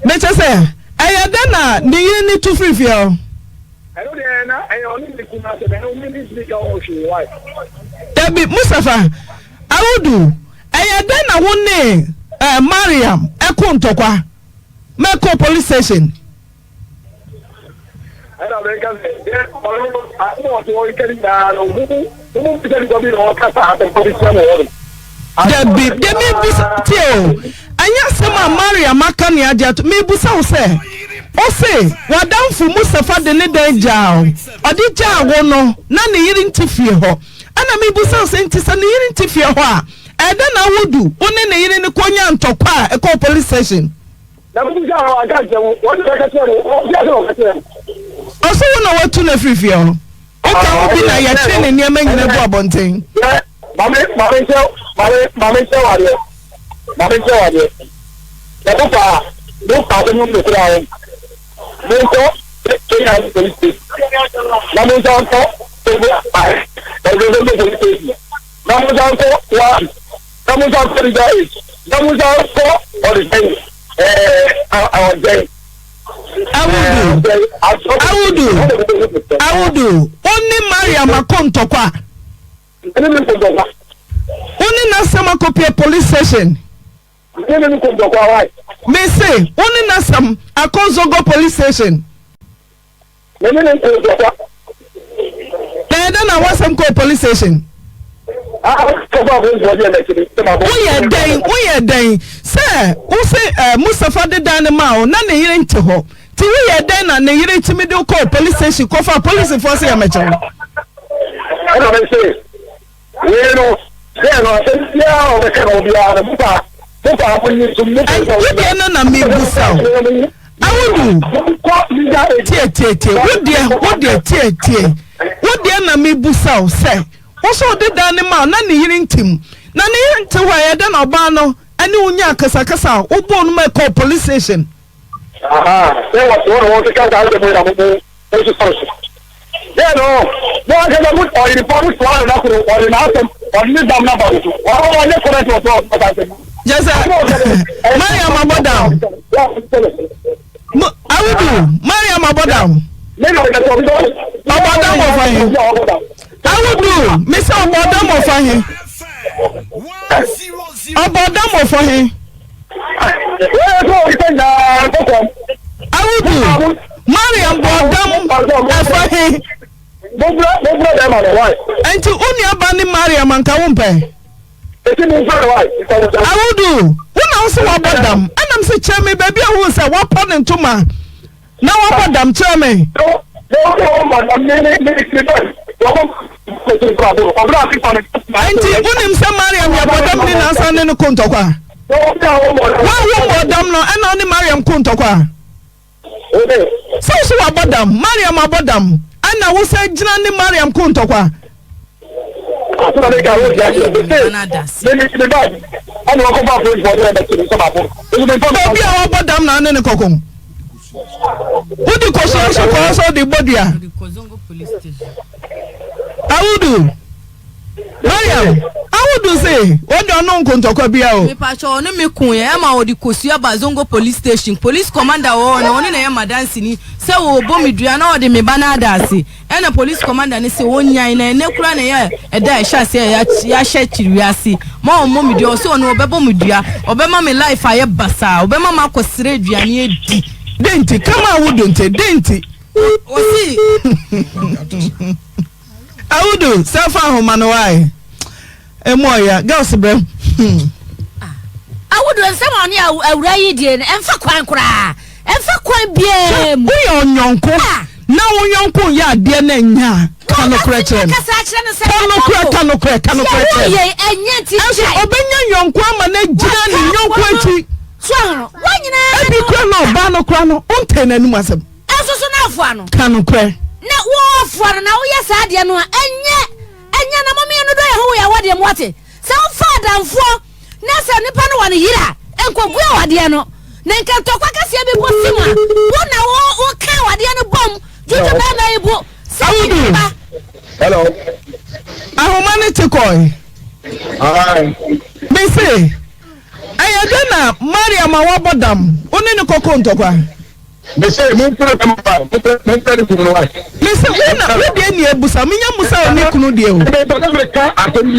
Mecha se ayada na ni yiri ni tu free fio. Tabi Mustafa Audu ayada na wone Mariam eko ntokwa meko police station. Anya sema Maria makani aja me busa wo se o se wadamfu Mustafa Dene Daijao odi ja wo no na ne yiri ntifie ho ana me busa wo se ntisa ne yiri ntifie ho a eda na wodu one ne yiri ne konya ntokwa e ko police station na busa wo aga je wo de ka tere o bia so ka tere oso wo na watu na frifie ho o ka obi na ya tre ne niam nyina bu abonten mame wale. Ya kupa, no pa no me kura. No police station. Namuza unko police station. Namuza unko one. Namuza unko the guys. Namuza unko or the thing. Our day. I would do. Only Maria Makonto kwa. Only Nasama copy police station. Me say, only Nasam Akonzogo police station. Then I want some call police station. We are dying. Sir, who say Mustafa de Danamao, none hearing to her. Till we are then and they hearing to me do call police station, call for police enforcement amateur. I don't say, you know, then I said, yeah, the kind of I will do. What dear Nami Busao say? Also did the animal, none hearing Tim. None hearing to why I don't Obano, and you Yakasa, who born my call police station. There was one to come out of the yeah, no, I can put or the public or an outcome or this damn number. Yes, Mariam Abodam. I will do. Mariam Abodam. Abodam of him. I will do. Mr. Abodam of him. Abodam of him. I will do. Mariam Abodam of him. And to only abandon Mariam and Kawumpe. I will do. When I also about them, and I'm saying, Chairman, baby, I will say, what pardon to my now about them, Chairman. And to him, some Mariam, your bottom in us and in the Kuntokwa. Why won't them no and only Mariam Kuntokwa? So about them, Mariam about them. And I will say, Janani Mariam Kuntokwa. Who do the body? I will do. Mariam, I would say, what do you know? Me pacho no me kunya ama odi kosia bazongo police station. Police commander one na yama dance ni. Se wo bo medua na odi me bana dance. E na police commander ni se wonyan na ne kura na ya eda e hya se ya hye chiriase. Ma o mo medua so no obebo medua. Obema me life aye basa. Obema ma kwosire aduane edi. Denti kama wudunte denti. Osi. I would do. Self home why? Emoya, girls bro. I would do someone a radiant and for quankra and for quite bien. We on yonko. Now yonko ya dear nenya. Cano cretchen. Cano cretchen. And yet, Obenya yonko mane jani yonko. So, when you know, Bano Crano, unten and wasam. As a one. Cano cre. Not war for now, yes, I didn't know, and yet. And yana mommy and the day who are what you wanted. So far down for Nasa Nipano one year, and Quabuo Adiano. Nanka Tokaka Sabi was Sima. One hour or cow Adiano bomb. Juju Baba. Hello. I want to call. They say, I don't know, Maria Mawabadam, only the Cocontokwa. They say, Listen, when I read any Busamina Musa Nikudia, I will do.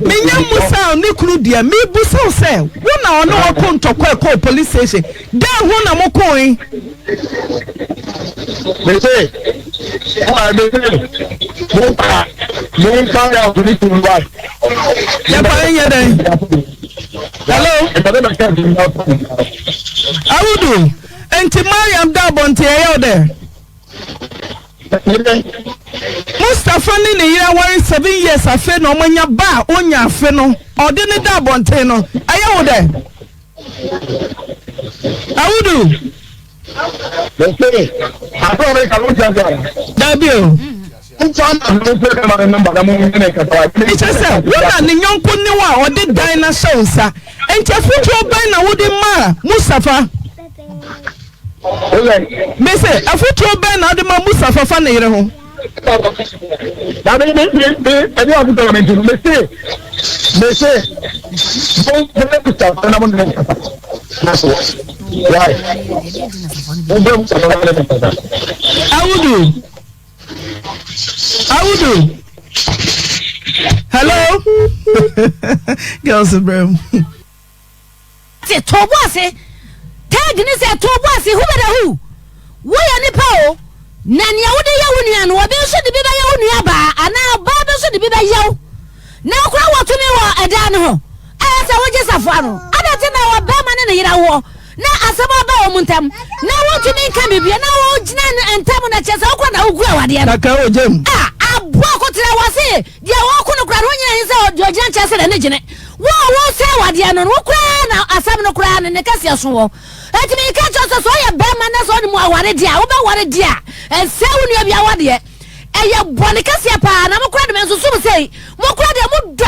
Minya Musa Nikudia, me Busa say, one hour no Contokwa call police station. There one am coin. They say, hello, I will do. And to Mariam Dabonte there. Mustafa in the year 7 years I feel no when you bar on your feno or didn't Dabonte no. I am there. I will do. Debut. It's just what the young Puniwa or the dinosaurs and just put your banner with him, Mustafa. Me say afutuo ben na de ma musa fafa na yire ho. Na me afutuo me say bon kusta na mo ne. Right. Awudu. Hello. Girls, bro. Say Tobuase. Tag ni say Tobuase who be who? Wo ya ni pa o. Na nia wo de ya wo nia no obi so de bi ba ya wo nia ba ana ba be so de bi ba ya wo. Na kura wo to me wo eda ne ho. Aya say wo je safo ano. Ada ti na wo ba ma ne ne yira wo. Na asaba ba wo muntam. Na wo to me nka bibia na wo gina entam na chese wo kura na wo gura wade no. Ka o jem. Abo ko tira wase. Dia wo ko no kura no nyina hinse o gina chese na ne gine. Wo say wade no wo kura na asam no kura ne kase so wo. Eti me ka cho so ya ba ma na so ni mu aware dia wo ba ware dia. Ense wo ni obi awade eye bone kase pa na mo kura de me so so sei. Mo kura de mo do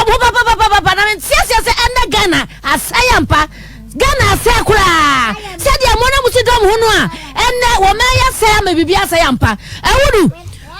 ba na me sia se enda Ghana asayampa Ghana sekura se dia mo na musi dom hunu a enne wo ma ya se ma bibia asayampa ewudu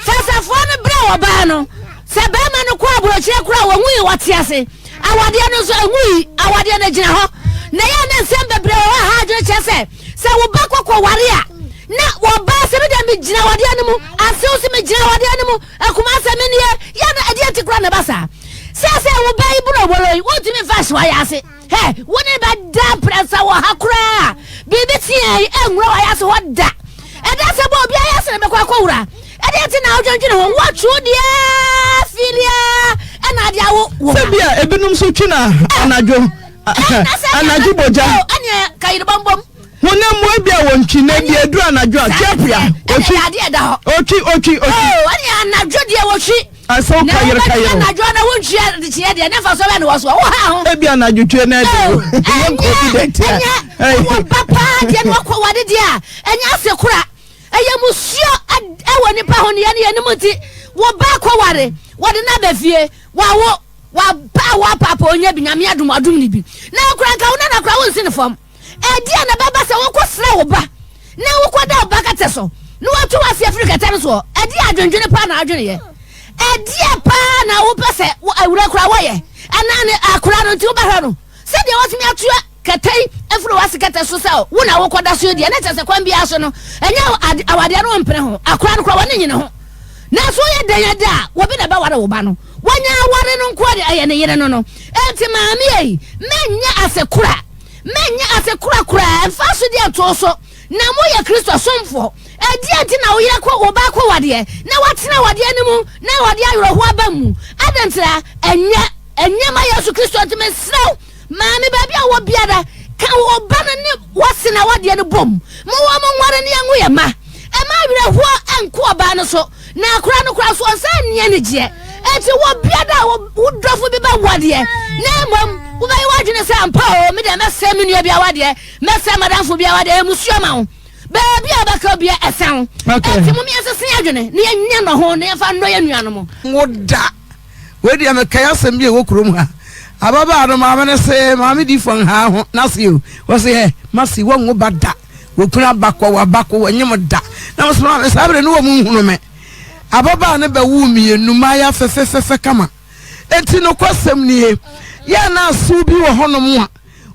fasafo ne bre wo ba no se ba ma no kwa brochie kura wo hu wate ase awade no so hu awade na gina ho na ya na nsem bebre wo ha adwo chese se wo ba kokko ware a na wo ba se me dem gina wade no mu ase o se me gina wade no mu akuma se me ne ya na ade antikura na basa se wo ba ibro bolo wo timi fash wa ya se he woni ba da presa wo hakura bibi tie enwro wa ya se wo da e da se bo obi ya se me kwa kwura e de ti na odwonwene ho wo tru dia filia e na dia wo se bia ebinum so twina anadwo boja anya kayir bombom wona mo bia won twina bia edu anadwo atia ochi ade da ho ochi anya anadwo dia wo twi aso kayir anadwo na wo ntwa de tie de na fa so be no wo so wo ha ho e bia anadwo twe na de wo confident wo papa de no kwa wade dia anya asekura eye musio ewo nipa ho ne ye muti wo ba kwa ware wode na ba fie wa ba wa papa onye bi nyame adum ni bi na kura ka una na kura won sin fam e dia na baba se wo ko sra wo ba na wo ko da ba ka teso no watu wase Africa tan so e dia adwendwene pa na adwene ye e dia pa na wo pese wo awura kura wo ye anane akura no ti wo ba hwa no se dia watimi atua katai efro wase kata so sa wo na wo ko da so dia na chese kwan bia so no enya awade no mpere ho akura no kura wo ne nyine ho na so ye dan da wo bi na ba ware wo ba no wanya ware no nko de aye ne yere no no enti maami ei menya asekura kura fa so de to so na mo ye Kristo somfo e di enti na wo yere ko wo ba ko wade na watena wade ni mu na wade ayoro ho aba mu adantra enye ma Yesu Kristo enti mesraw maami ba bia wo biada ka wo ba na ne wasena wade ni bom mo wo mo nware ne yanwo ye ma e ma were ho anko oba no so na akura no kura so onsa nye ne je eti wo biada wo dofo bi ba wade na mom wo ba wadwene se ampa o me de mesem nua bia wade mesem madanfo bia wade musuo ma wo ba bia baka bia esan eti mom yesese adwene ne nya no ho ne fa ndo ya nua no mo ngoda we dia me kaya sem bia wo kurom ha ababa no ma me se ma me di fon ha ho na se o wo se he masi wo ngo bada wo kura bakwa wa bakwa wo nyem da na mo so ma sabre no wo mu hunu me ababa ne ba wu mienu ma ya fefefefe kama enti no kwasem nie ya na asu bi wo honom a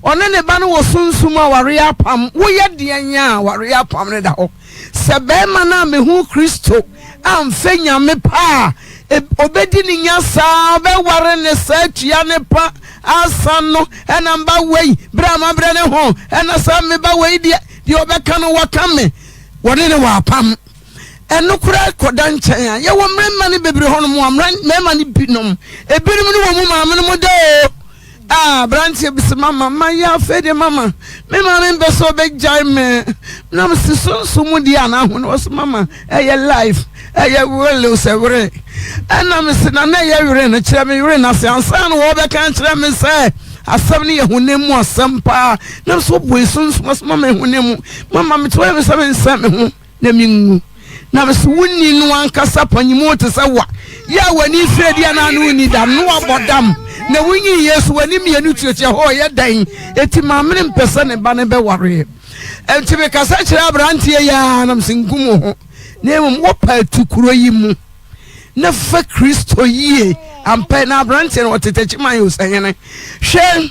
one ne ba no wo sunsum a ware apam wo ye de anya a ware apam ne da ho se be ma na me hu Kristo amfe nyame pa obedi ni nya sa be ware ne sa tua ne pa asano ena mba wei bra ma bra ne ho ena sa me ba wei de obeka no wakame wone ne wa apam eno kura koda nchen a ye wo mrema ne bebre ho no mo mrema ne binom ebirim ne wo mu maame no mo de branche bis mama ya fede mama me mama mbe so be jai me na me so mu di ana ho no so mama eye life eye wele se were ana me se na ye were na kire me were na se ansa no wo be kan kire me se asam ne ye honemu asam pa na so boy so mama honemu mama me to me se me nsa me ho na mingu na me so wonni no ankasa panyimu te se wa ya wani fredi ana no ni da no abodam na wunyi Yesu wani mienu tuoche ho ye dan eti maamene mpese ne ba ne be ware enti me kasa kyerɛ abranteɛ ya nam sinkum ho na mmom wopa tukuro yi mu na fa Kristo yie ampa na abranteɛ no wɔtetachi man yo sanyene hwɛ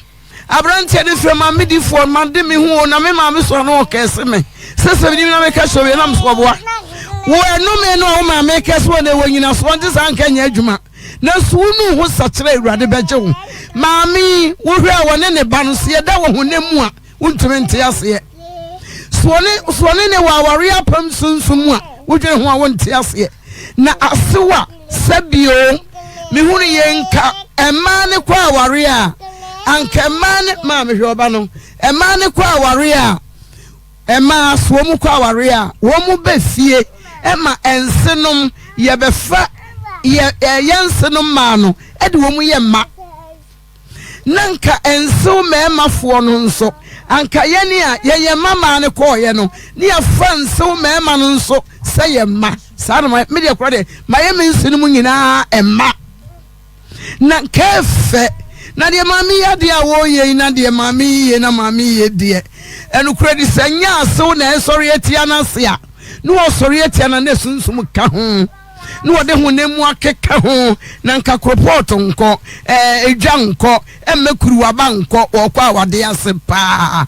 abranteɛ ne fɛ ma medifo ma de me ho na me ma me so no kɛse me sese bi na me ka so we na mso boa wo eno me no wo ma me kɛse wo na wo nyina so nte san ka nya adwuma na sunu ho sakyerɛ awurade bɛgye wo maami wo hwɛ a wone ne ba no se da wo honam a wontumi nte ase suone ne wa ware apam sunsumu a wodwe ho a wonte ase na asewa sabio me hunu yenka ema ne kwa ware a anka ema ne ma me hwe oba no ema ne kwa ware a ema so mu kwa ware a wo mu befie ema ensenom ye befa yensenom ma no ede wo mu ye ma nanka enso memafoɔ no nso anka yeni a ye mama ne kɔɔyɛ no ne afa nso mema no nso sɛ ye ma saa no me de kɔ de ma ye me nsinu mu nyinaa emma na kefe na de mami ya de awo ye na de mami ye na mami ye de enu kura di sanya aso na esori etia na sia no osori etia na ne sunsum ka ho no wode honemu akeka ho na nka report nko edwa nko emekuru waba nko okwa wade ase pa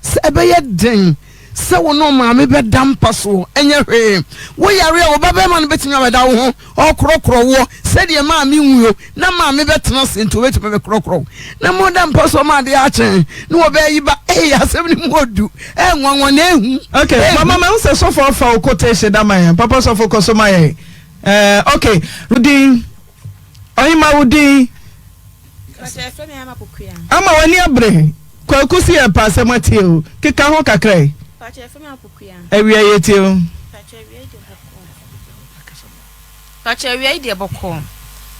sebe ye den se wo no ma me be dampa so enye hwe wo yare wo baba ma no betinya weda wo ho okrokro wo se de ma me nwuo na ma me betena se nto betime be krokro na mo dampa so ma de achen no wo be yi ba asem ni modu nwanwa na ehu okay mama me unse so for quotation da man papa so for so my okay Rudi oyima Rudi ama wani abre kwa kusi e passe mateo keka ho kakrai ewia yetio pacha ewia ide boko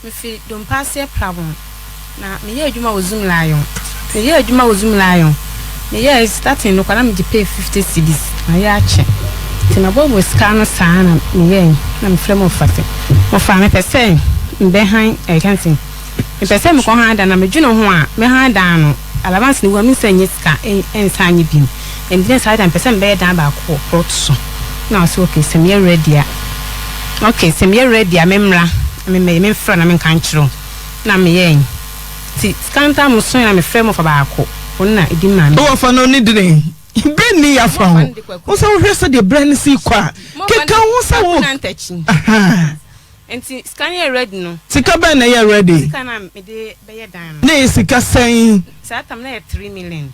me fi don passe problem na me ye adwuma wo zoom lion me ye adwuma wo zoom lion me ye starting no kwala me di pay 50 cedis na ya che ti na bobo scan sana me ye na me frame of fate mo fa me pese mbe han I can't see me pese me ko han da na me dwuno ho a me han da no alabans ni wa me sanye ska ensanye bim and then side and person be dan ba ko protso na so okay sem ye ready a okay sem ye ready a memra me fra na me kan kiro na me yen ti skanta mo so na me frame for ba ko onna edi ma me wo fa no ni dine beni ya fa wo so hwe so de brand si kwa keka wo so wo enti scan ye ready no sika ba na ye ready sika na me de be ye dan no na sika sen sa tam na 3 million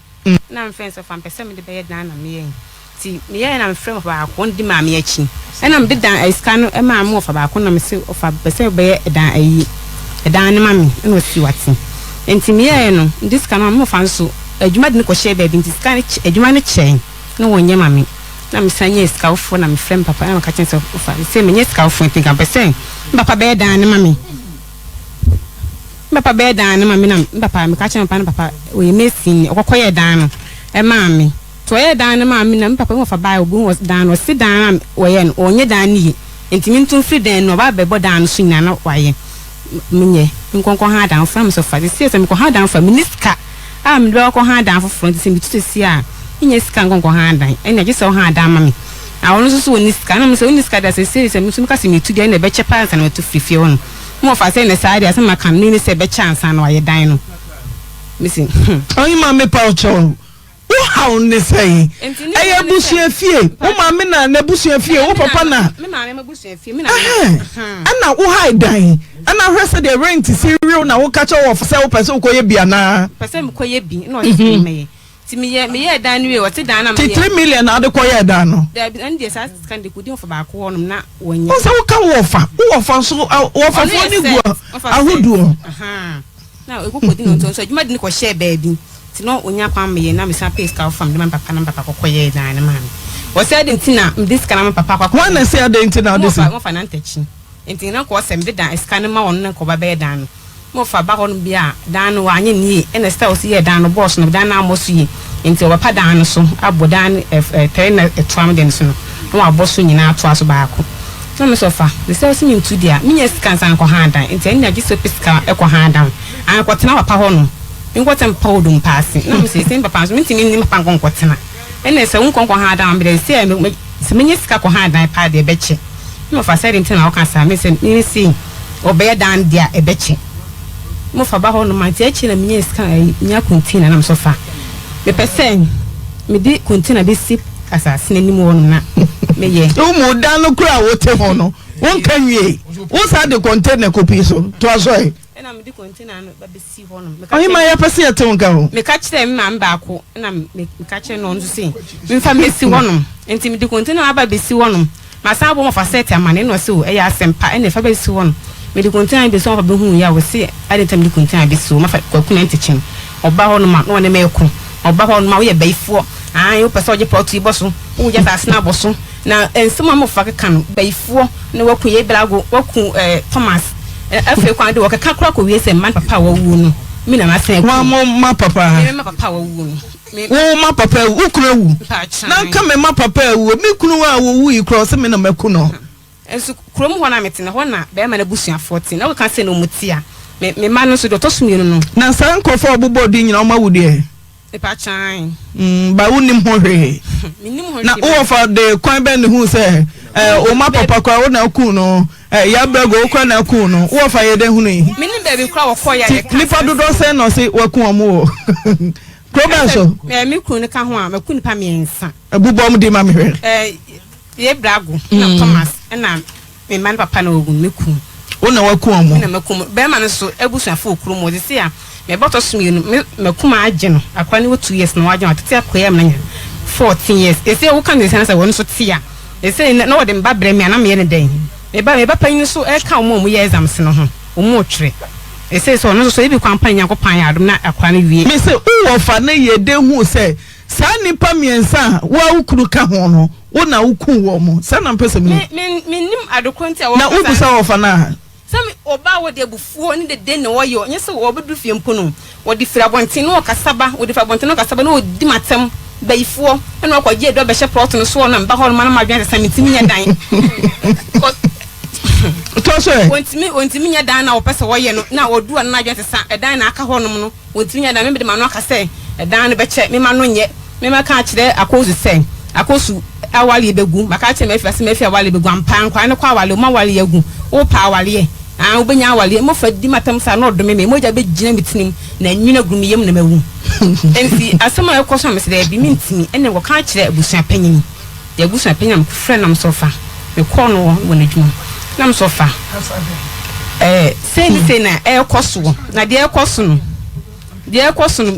na mfenso fa mpese me de be ye dan na me yen ti me ye na mfrem fa ko ndi ma me achi na me de dan scan no e ma mo fa ba ko na me se ofa pese be ye dan ayi dan ne ma me na osi wati enti me ye no ndi scan no mo fa nso adwuma de ne ko share ba bi ndi scan adwuma ne chen na wonye ma me na me sanye skaufo na me frem papa na ka chen so ofa se me nye skaufo enti ka pese papa be dan ne ma me papa be dan ne ma me na papa me ka chen papa we mesin okokoye dan no e ma me to ye dan ne ma me na papa mo fa ba obu was dan no si dan wo ye no onye dan ni enti min tun free dan no ba be bo dan so nya na waye menye nkonkon ha dan from so fa se se me ko ha dan fa minister me do ko ha dan for front se mi tutesi a nye sika nkonkon ha dan enya je se ha dan ma me a wono so woni sika na me se woni sika da se se me so me ka se me tu dia na be chepa ansa na to free won mo fa se ne sa dia se ma kan ni se be chance na waye dan no missing oyi ma me pa ocho wo how ne say eye busu afie wo ma me na busu afie wo papa na me ma me busu afie me na ana wo hide dan ana hwese the rent si real na wo ka che wo se wo pese wo koye bia na pese me koye bi na o se me ti me ye dan we wo ti dan na me 3 million na de koye dan no da and the sa kan de kudi for ba ko wonum na wonye wo se wo ka wo fa so wo fa fo ni gu ahuduo na e ko kodi no so adwuma de ne ko share ba bi ti no onya pam me na me sa pay ska fam de man papa na papa kokoye dan na man wo se de ntina this kana papa kwa one na say de ntina this mo fa na ntachi ntina ko se me dan ska ne ma won na ko ba be dan mo fa ba ho no bia dan no anye ni e na style si ye dan no boss no dan na amosu yi nti o papa dan no so abo dan tell na etwam den so no abosu nyina ato aso ba ko na me so fa the sales me ntu dia me nye scan san ko ha dan nti enya gi so piska e ko ha dan an ko tena papa ho no nko tem powdum pass na me se papa so me ntimi ni papa nko tena ene se won ha dan be se menye sika ko ha dan pa de beche mo fa se ntin na o kan sa me se ni si obe dan dia ebeche mo fa ba ho no ma ti echi na menye sika nya container na so fa me pesen me di container be sip asase na nim won na me ye o mo dan no kura wo te ho no won kan wie wo sa de container kopi so to aso e na me di container no ba be si ho no me ka o ma ya pese ya te won ka ho me ka kire me ma mba ko na me ka kire no nso se me fa me si ho no enti me di container aba be si ho no ma sa bo mo fa set amane no se o e ya sempa e na fa be si ho no me di container be so fa be hu ya wo se ade tam di container be so ma fa kwaku na ntechin oba ho no ma no ne me ko oba ho no ma wo ye baifo yo pese oje plot iboso wo je ta sna boso na ensema mo fa keka no baifo na waku ye blago waku Thomas afi kwa de wakaka kra ko wie se man papa wa wu no mi na ma sen wa mo ma papa mi ma papa wa wu no wo ma papa wu kura wu na ka me ma papa wu mi kunu wa wu yi cross me na maku no enso krom ho na mete na ho na be ma na busua 14 na we kan se no mutia me ma no so do to sumie no na san kofo obobo di nyina o ma wu de pa chan ba unim ho hwe na wo fa de kwan ben hu se o ma papa kwa wo na ku no ya brego wo kwa na ku no wo fa ye de hu ni minim ba bi kwa wo kwa ya nipa dodo se no se wa ku omo program so mi ku ni ka ho a ma ku nipa miensa abubom di ma me hwe ye brago na Thomas na me man papa na ogun me ku wo na wa ku omo na me ku be ma no so ebusuafo okuru mo de se a me boto sumi me kuma age no akwa ni 2 years na waje atete akoya me na 14 years ese wo kan de se na se won so tia ese na wo de mba bre me na me ne den me ba pan so e ka mo ye exams no ho o mo twere ese so no so e bi kwampan yakopan ya adom na akwa ni wie me se wo fa na ye de hu se sa nipa miensa wa ukuru ka ho no wo na uku wo mo sa na mpese me nim adokonti a wo na ubusa wo fa na sami oba wo de bufuo ni de den ne wo yo nye se wo bedu fie mpono wo di fira bonten no kasaba wo di fira bonten no kasaba no di matem baifuo e no kwaje do be hye plot no so no mba hol man ma dwan se mitimi nya dan to so wontimi nya dan na wo pese wo ye no na wo du na dwan se sa e dan na aka honom no wontimi nya dan me de ma no aka se e dan no be che me ma no nye me ma ka kire akozu se akosu awali begu maka che me fiase me fia awali begu ampan kwa ne kwa awali ma awali yagu wo pa awali wo benya awali mo fa di matam sa no dome me moja be gina mitinim na nwina gumi yem na mawu enti asema ekoso me se bi mintimi ene wo ka kire abusua panyin ya abusua panyam frɛ nam sofa me kɔ no wo na dwuma nam sofa sei na ekoso na de ekoso no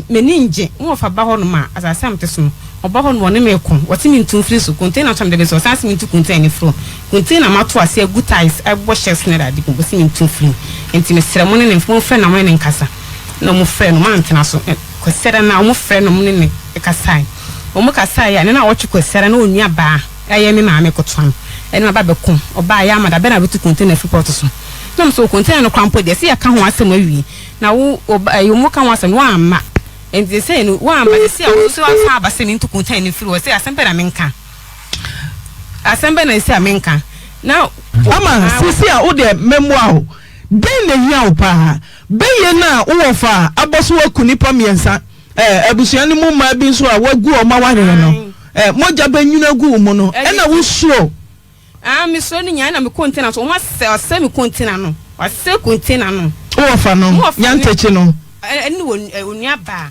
me ninje mo fa ba hɔ no ma asasam te so no oba ho no ne me ko wati mi ntum free so container cham de be so sanse mi ntu container fro container mato ase good ties abo shells ne da de ko si mi ntum free enti me sere mo ne mo frɛ na mo ne nkasa na mo frɛ no man tena so ko sere na mo frɛ no mo ne kasa o mo kasa ya ne na wo twi ko sere na onua ba aye me ma me ko twam ene na ba be ko oba ya amada be na be tu container free port so na so container no kwampo de se ya ka ho asem awi na wo yo mo ka ho asem no amma and they say no one but they say I so have a sending to contain in through say asembe na menka asembe na say menka now ama sisi a wo de memoa den na hia wo pa be ye na wo fa aboso akunipa miensa abusua ni mu ma bi so a wagu o ma ware no moja banyuna gu mu no e na wo suro me so ni nya na me container so ma se me container no wa se container no wo fa no nyantechi no eni onua ba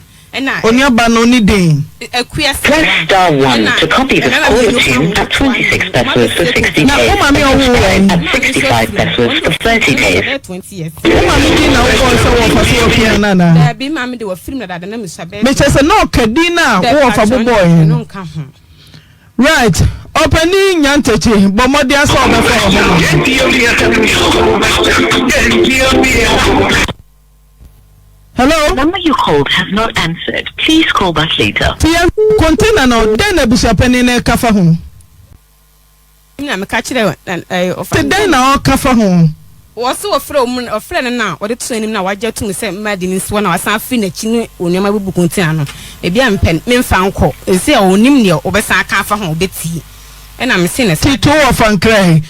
Onyaba no ni den. Press star 1 to copy the audio tune at 26 pesos for 60 days. At 65 pesos for 30 days. 20 years. Na wo so wo fa so opia na na. Da bi mama de wo film na da na me sabe. Me chese no kadi na wo fa boboy. No nka ho. Right. Openi nyantechi bomodi aso obefa obo. Hello? The number you called has not answered. Please call back later. Tia container no den abusua pani na kafa ho. Na me ka kire ofa. Den na o kafa ho. Wo so ofre no na wo de to anim na waje tum se madi ni so na wasan afi na chi ne onema bubu container no. E bia mpen me mfa nko. E se onim ne obesan ka afa ho obeti. E na me se ne se. Tito ofa nkrai.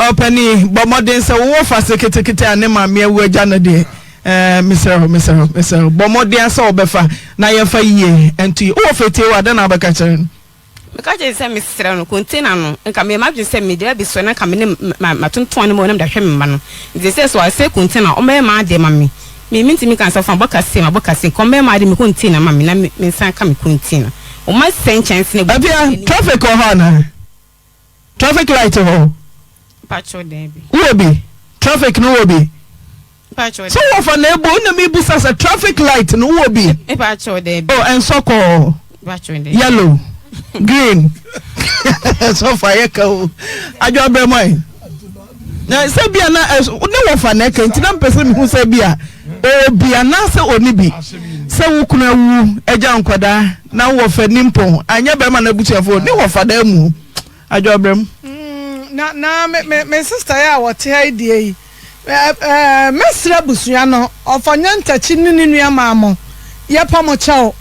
Openi bomodin se wo fa seketekete ane ma me awu agya na de. Mr. Bomodi asa obefa na yefa yie enti wo fete wa da na abaka kire Because I said, Mr. No container no, and come here, imagine send me there be so and come in my 21 morning that him. They say so I say container, or my dear mammy. Me mean to me can from Bocassin, come by my container, mammy, let me send come container. O my same chance in traffic or Hana. Traffic light or all. Patcho Debbie. Will be. Traffic no will be. Patcho. So often, no me bus as a traffic light no will be. A patcho Debbie. Oh, and so call. Yellow. Green. So fire go. I don't bear mine. Now, Sabia, no for neck, and ten person who say beer. Oh, be an answer or nibi. So, kuna woo, a jam quada, now for Nimpon. I never man a butcher for no for them. I don't bear. Na me sister ya what idea. Mesra busuano, of a nyanta chinini nua mamo. Yapa mo chao.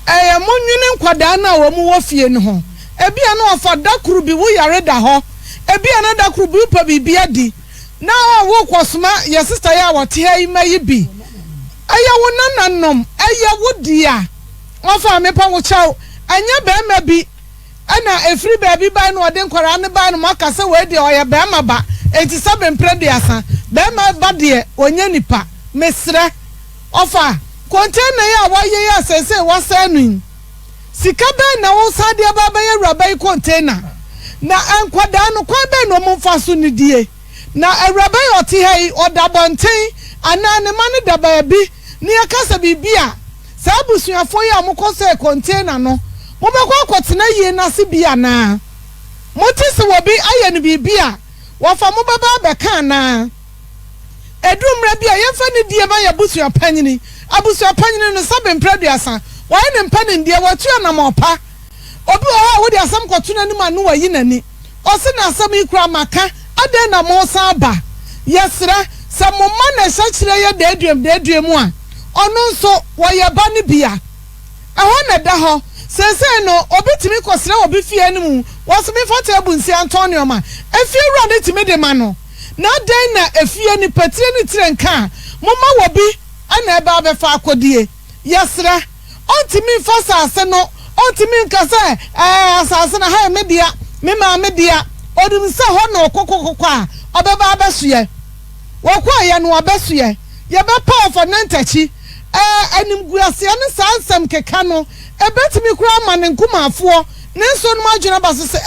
Munwene nkwada na wo mu wofie ne ho ebia na ofa dakuru bi wo yare da ho ebia na dakuru bi pa bibia di na wo kwosoma ya sister ya wote hai mayi bi aya wo nananom aya wo dia ofa me pa wo chaw anya be ma bi ana efri ba bi ba na ode nkwara ne ba no makasa we de oya be ma ba enti sabe mprede asa be ma ba de onya nipa mesre ofa container ya waye ya sese wasanu sika be na wo sade baba ya rabai container na ankwada no kwa be no momfa so ne die na rabai oti hai odabonten ana ne mane daba bi ne yakasa bibia sabusuafo ya mokose container no mobekwa akotena yie na se bia na motise wo bi aye ne bibia wafa mobaba be kan na edumra bia yefa ne die ba ya busua panyini abusu apanyine no sabe mpraduasa why ne mpane ndie watu na mopa obi o wo de asam kwotuna ni manu wayi nani o se na asam ikura maka ade na mo sa ba yesra samoma na hyakire ye deduem a ono nso wo ye ba ne bia eho na da ho sese no obi timi kosra obi fie animu wo se me fata abunsi Antonio ma efie wura ne timi de ma no na den na efie ni patire ni tirenka moma wo bi ana eba be fa akodie yesra ontimi fasa ase no ontimi nkasa asase na ha media me ma media odum se ho na okokokoko a obeba abesuye wokwa ye no abesuye ye be pa for nantachi anim guase ne sansam keka no ebetimi kura mane nkumafo ne nso no adwena baso se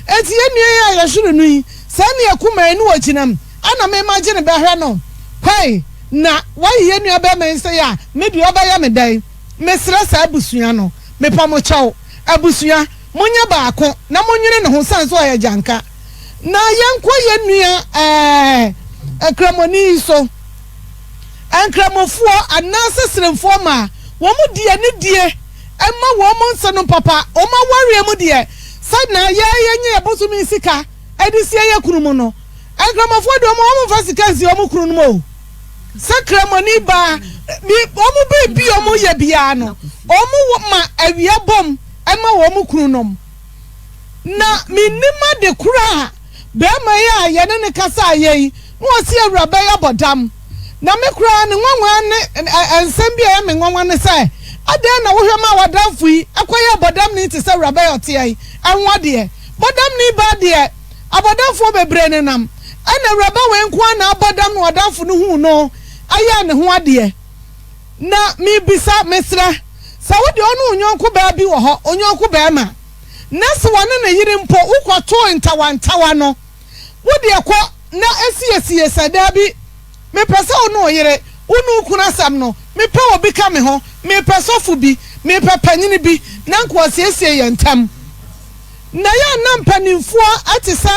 enti ye nua ya hwere no yi se ne yakuma enu waginam ana me ma gine be hwe no kwai na waye nua be men se ya me bi obaya me dai mesra sa abusua no me pa mo chaw abusua munya baako na munwene ne ho sanso ya janka na yenko ye nua akramoni so ankramofuo anase sremfo ma wo mu die ne die emma wo mu nsono papa o ma ware mu die sadna ye nye bosumi sika edisi ye kurumu no ankramofuo do mo fa sika nsi o mu kuru no mo sakramoni ba mi omu bebi omu ye bia no omu ma awia bom ema wo mu kuru nom na minima de kura be ma ya ye ne kasa ye no osi awraba ya bodam na me kura ne nwanwa ne ensem bia me nwanwa ne sai ade na wo hwe ma wadamfu yi akoye bodam ne ti se awraba ya ote ai anwa de bodam ni ba de abodamfu bebre ne nam ana awraba we nko na abodam no wadamfu no hu no aya ne ho ade na mi bisa mesra sawodi onu onyonko ba bi wo ho onyonko ba ma na se wone na yiri mpo ukwato ntawantawa no wodi ekọ na esiye sada bi me pese onu oyere unu kuna sam no me pe obi ka me ho me pese fu bi me pe panyini bi na nko asiesie ye ntam na ya na mpanimfuo atisa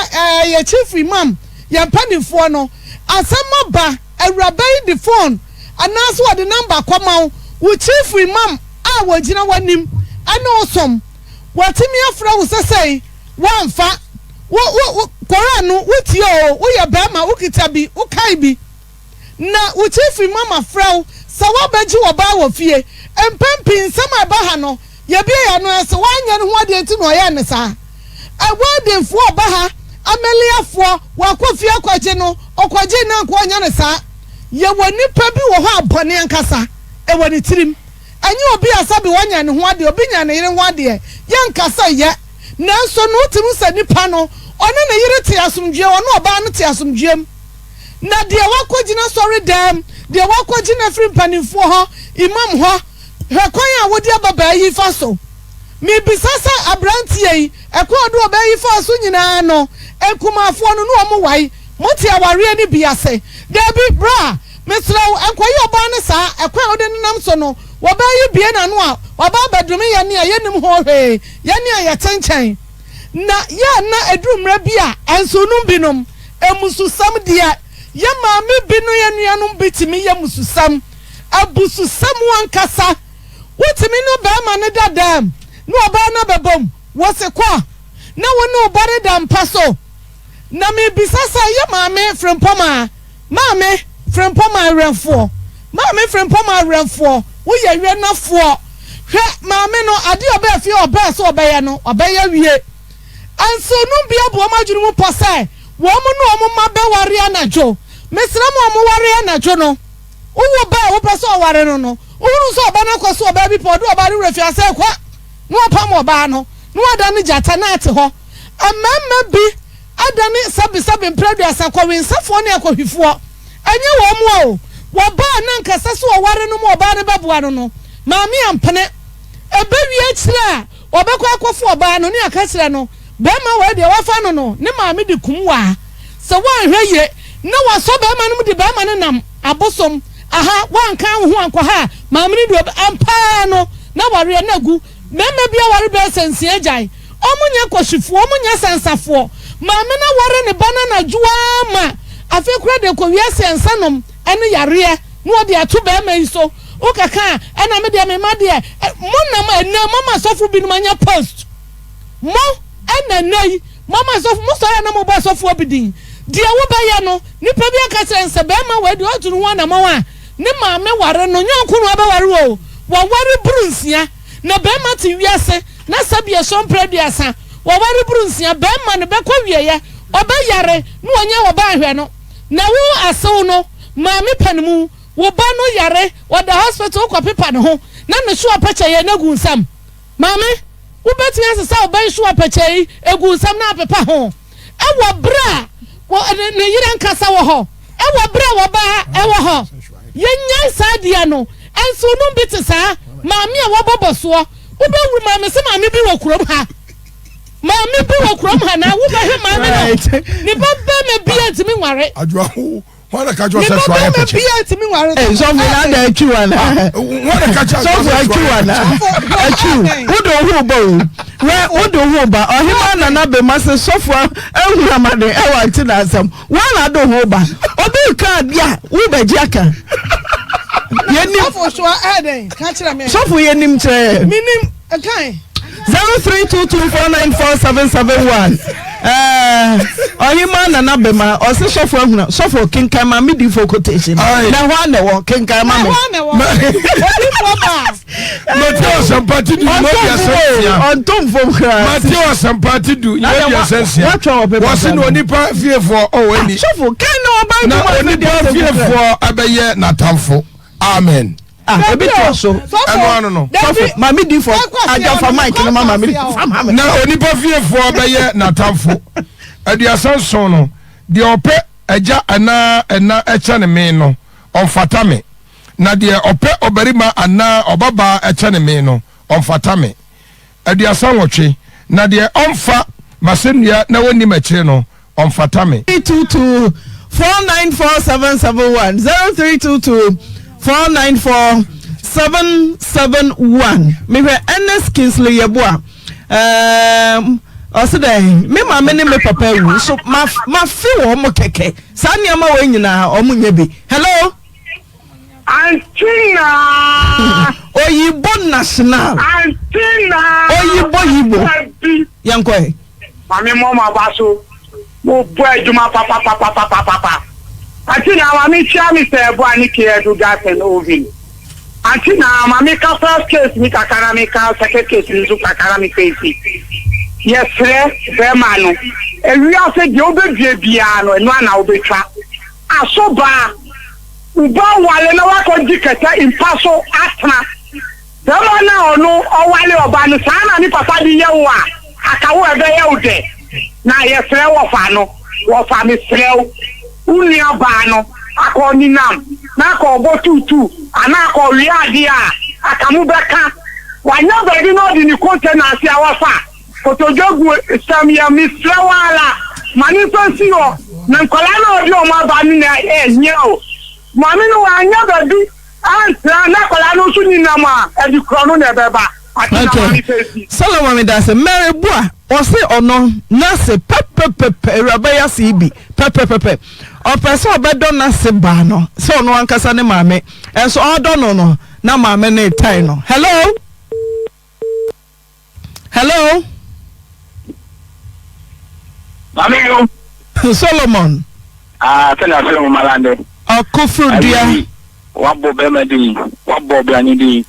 ye chief imam ya mpanimfuo no asama ba awrabai the phone announce what the number come out we chief imam a wajina wanim ana osom watimi afra wo sesei wamfa wo koranu wutio wo ye bema ukita bi ukai bi na wo chief imam afra sawa baji wo ba wo fie empempin sama ba ha no ye bia ya no ase wanya ne ho ade enti no ya ne sa awadefo ba ha ameliafo wakofie akwaje no okwaje na akwa nya ne sa ye woni pa bi wo ho abone ankasa e woni tirim anyi obi asabi wanya ne ho ade obi nya ne yire ho ade ye nkasa ye nanso no timu sa nipa no one ne yire te asomdwe one oba no te asomdwem na de wakogina sorry dem de wakogina free panifo ho imam ho hekwan a wodi ababa yi fa so mi bisasa abrantie yi ekwan do oba yi fa so nyina no enkumafo no no omo wai moti aware ni biase debi bra mesrawo enkoyi oba ne sa ekwan ode nenam so no woba yi bie na no a woba badumi ye ne yenim ho hwe ye ne ya chenchen na ya na edumra bia ensonum binom emususam dia ye maame binu ye nuanom bitimi ye mususam abususam wankasa wotimi no ba ma ne dadam no oba na bebom wose kwa na wonu obare dam paso na me bisasa ye maame frempoma maame frempoma renfo maame frempoma renfo wo ye wenafo hwe maame no ade oba fi oba so oba no oba ye wie anso no bia bo madwunu mu pose wo mu no omo mabeware anajo mesra mu omo ware anajo no wo ba wo pese oware no no uru so oba na kwaso oba bi podo oba re refi ase kwa no opam oba no no ada ne jata na ate ho amama bi ada ne sabi mpradu asakwa wensafo ne akohwifo enye wo mu wo ba na nkasa so oware no mu oba ne baboa no maami ampene ebe wie kire obekwa akofo oba no ne aka kire no bema we de wafa no no ne maami de kumwa se wan hweye na waso bema no de bema ne nam abosom aha wan kan ho anko ha maami de ampa no na ware na gu mema bia ware be sensie agyan omunya kwahwifo omunya sansafo maami na ware ne banana juwa ma afi kura de ko wiase ensanom ene yare no de ato bema yi so ukaka ena me de me ma de mo na ma mama sofu bi no manya post mo ena nei mama sofu mo so ya na mo ba sofu obidin de wo ba ya no nipa bi aka sense be ma we de otunu ho na ma wa ne ma me ware no nyonko no ba ware wo ware brunsia na be ma ti wiase na sabia SOMPATV wo ware brunsia be ma ne be kwa wieye oba yare no onya wo ba hwe no na wo asew no ma me panemu wo ba no yare wo da hospital kwa pepa ne ho na ne so apacha ye na gu nsam mame wo beti asesa wo ban so apacha yi egu nsam na pepa ho e wo bra wo ne yire nkasa wo ho e wo bra wo ba e wo ho ye nya sadia no enso no biti sa mame a wo boboso wo be wuri mame se mame bi wo kurom ha mame bi wo kurom ha na wo ba he mame no ni ba me bi antimi nware adwa ho wala ka jo se so aye peche bi antimi nware so me na da achu ana wala ka cha so achu ana achu wodo hu bo we wodo hu ba ohima na na be mase sofo ehura made e wa ti na asam wala do hu ba obi ka dia wo ba ji aka yenim sofo so eden ka kira me sofo yenim kire minim kan 0322494771 ohima na na be ma o se sofo ehuna sofo kinkan ma midi for quotation na ho na wo kinkan ma me Mateo SOMPATV no dia sensia ontom fom kra Mateo SOMPATV no dia sensia wose no nipa fiefo o ani sofo kan na oba na onipa fiefo abeye natamfo amen ebi to so no sofo ma midi for ajafa mic no mama midi na onipa fiefo abeye natamfo aduasan so no de ope aja ana eche ne me no onfata me na de ope obarima ana obaba eche ne me no onfata me aduasan wotwe na de onfa masenua na woni makyire no onfata me 322494771 0322494771 mehwe NS Kingsley Yeboa osede me ma me ne me papa wu so ma fi wo mo keke sa niam wo nyina o mo nya bi hello Antina Oyibo national Antina Oyibo yanko e mami mo ma baso mo bo ejuma papa Antina mami chia mi se bo ani ke edu gas and oven Antina mami ka first case mi kakara mi ka second case mi zu kakara mi case yes be manu ewi ase de obedue bia no enu ana obetwa asoba uba wale na wako diketa impaso atna dama na onu owale oba no sana ni papa di yewa akawo ebe ya ude na ye frɛ wo fa me frɛ uni aba no akọ ninam na akọ go tutu ana akọ wi ade a akamu beka wanya bedi no di ni container si awafa fotojogu samia mi frɛ wala mani so si o na nkola na odi o ma ba ni na nye o mami no wanya bedi antra na kola no su ninam a edi krono na beba. Okay. Solomon me dase Mary Boa o se ono na se pepe Rabaya CB pepe o person obedo na se ba no se ono ankasa ne maame enso odo no na maame ne tai no. Hello Mami Solomon tell Solomon malande akofrudia wabo be madi wabo be ani di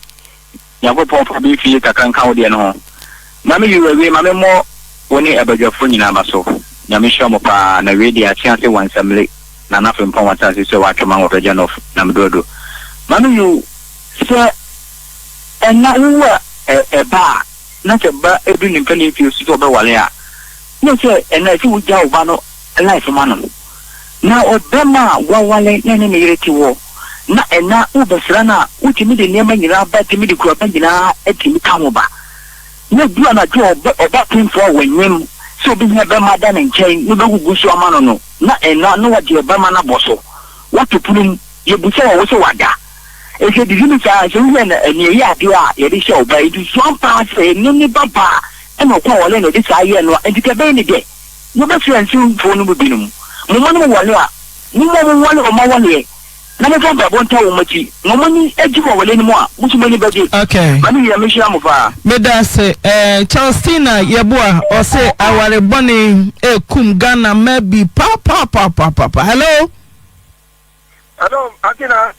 Yakopon for be fie kakanka wo de no mame yiwe mame mo woni abadwafo nyina baso nyame hwa mo pa na radio a chance wansamle na nafem pon wata se wa twema wo region of na mdodo mame yu se ena wo ba na se ba edu ni kan fi osi to be wale a no se ena fi wo ja wo ba no life ma no na odema wa wale na ne yireti wo na ena ubesra na utimi de niema nyina ba timi de kura ba nyina etimi kamoba na dua na jo oba pinfo wanyem so bi he be ma da nchen no be gugu so ama no na ena no wade oba ma na boso watopulum ye bucha wo so wada e se di ni cha se wi na eni ya ade a ye de sha oba idu so pa se ni baba e no kwa wole no de sa ye no entike be ni de no be friends fo no bi no mo mo no wole a mo mo wole o ma wole na me fa babo nta wo machi mo mani ejiko wole ni mo a musumani bagi okay mani ya mehia mo fa me da se Charlestina yeboa o se aware boni kum Ghana maybe pa hello akina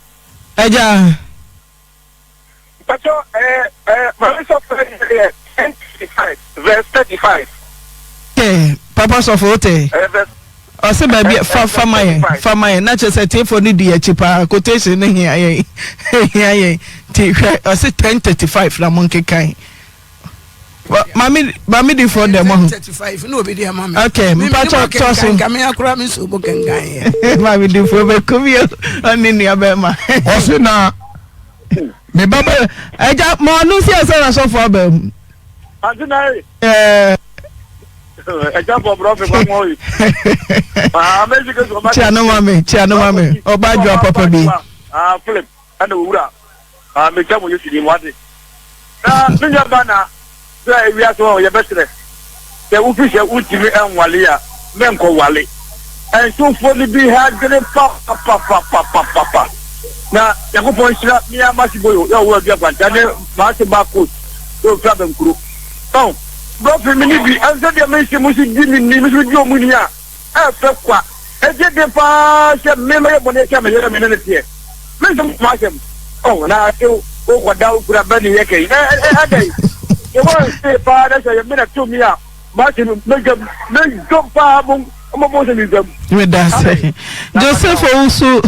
eja pacho mami so 35 verse 35 okay papa so fote o se baby fama na chese tefo ni di achipa quotation ni here ti o se 1035 na monke kan mami di for them 1035 no be dey mami okay mpacho toso kame akura mi so boken gan mami di for be kumio oni ni abema o se na me baba eja mo nu si ese na so for abem eja for bro fe kwa mo yi meji so chia no mame oba jo papa bi Philip ana wura me jamu yesi ni wade na minya bana so wi aso ye betre se u fi se u timi enwale a menko wale en so fo ni bi ha gene pa na yakopon shira mi amasi boyo ya wo bia kwanta ne ma se ba coach so fra ben kuro so bro fi mi ni bi anse de me se musi gini ni musi di omuni a fe kwa eje de pa se me me bone ka me yere me ne tie me se ma se na ke o kwada kura bani yake adai e won se pa da se me na to mi a ma se me go pa mo se ni dem me da se Joseph Owusu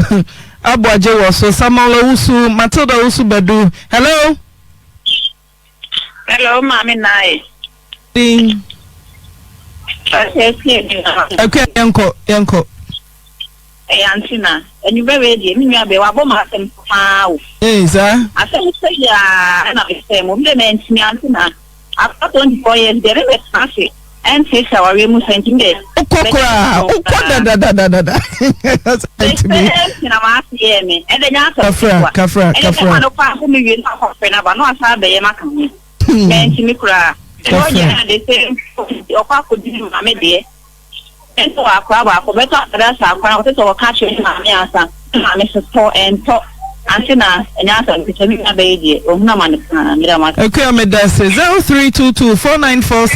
Abwaje woso Samuel Owusu Matilda Owusu Badu hello mami nai okay yanko Antina, and you very dear, me be wa boma sem pa o. Sir. I say ya na be say mo me men me Antina. After 24 years there is fancy. And say our we mu sentime. Ukokra, da. Na ma see me. And then answer. Kafra. And no pa ko me wi na ko fe na ba no asa be ye maka me. Men ti me kura. So ya na de say o pa ko di ma me de. And so I crab, better that's our crown to catch you, my answer, Mrs. Paul and Top, Antina, and answer, which I mean, a baby, or no man. Okay, I'm a desk 0322 494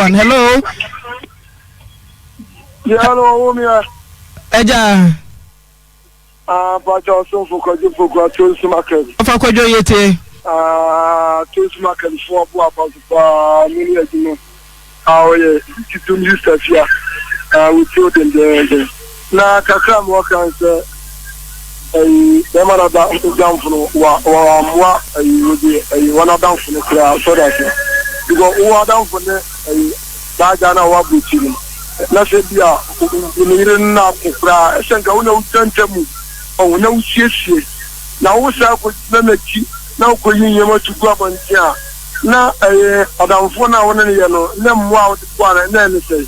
Hello. Hello, Eja. Pacho, so for Tuesday market. For Kojo Yete. Tuesday market for about million. Oh, yeah, to use that here. We told them the na kakra mo kan se e mara da down for wa one down for the so that you go down for the Bajana Wabuchi. Nasebia, Unirina Pukra, Sankauna Utantemu, or no Shishi. Now, what's up with Memechi? Now, calling you to go up on here. Now, Adam Fona, one and yellow, them wow, one and then say,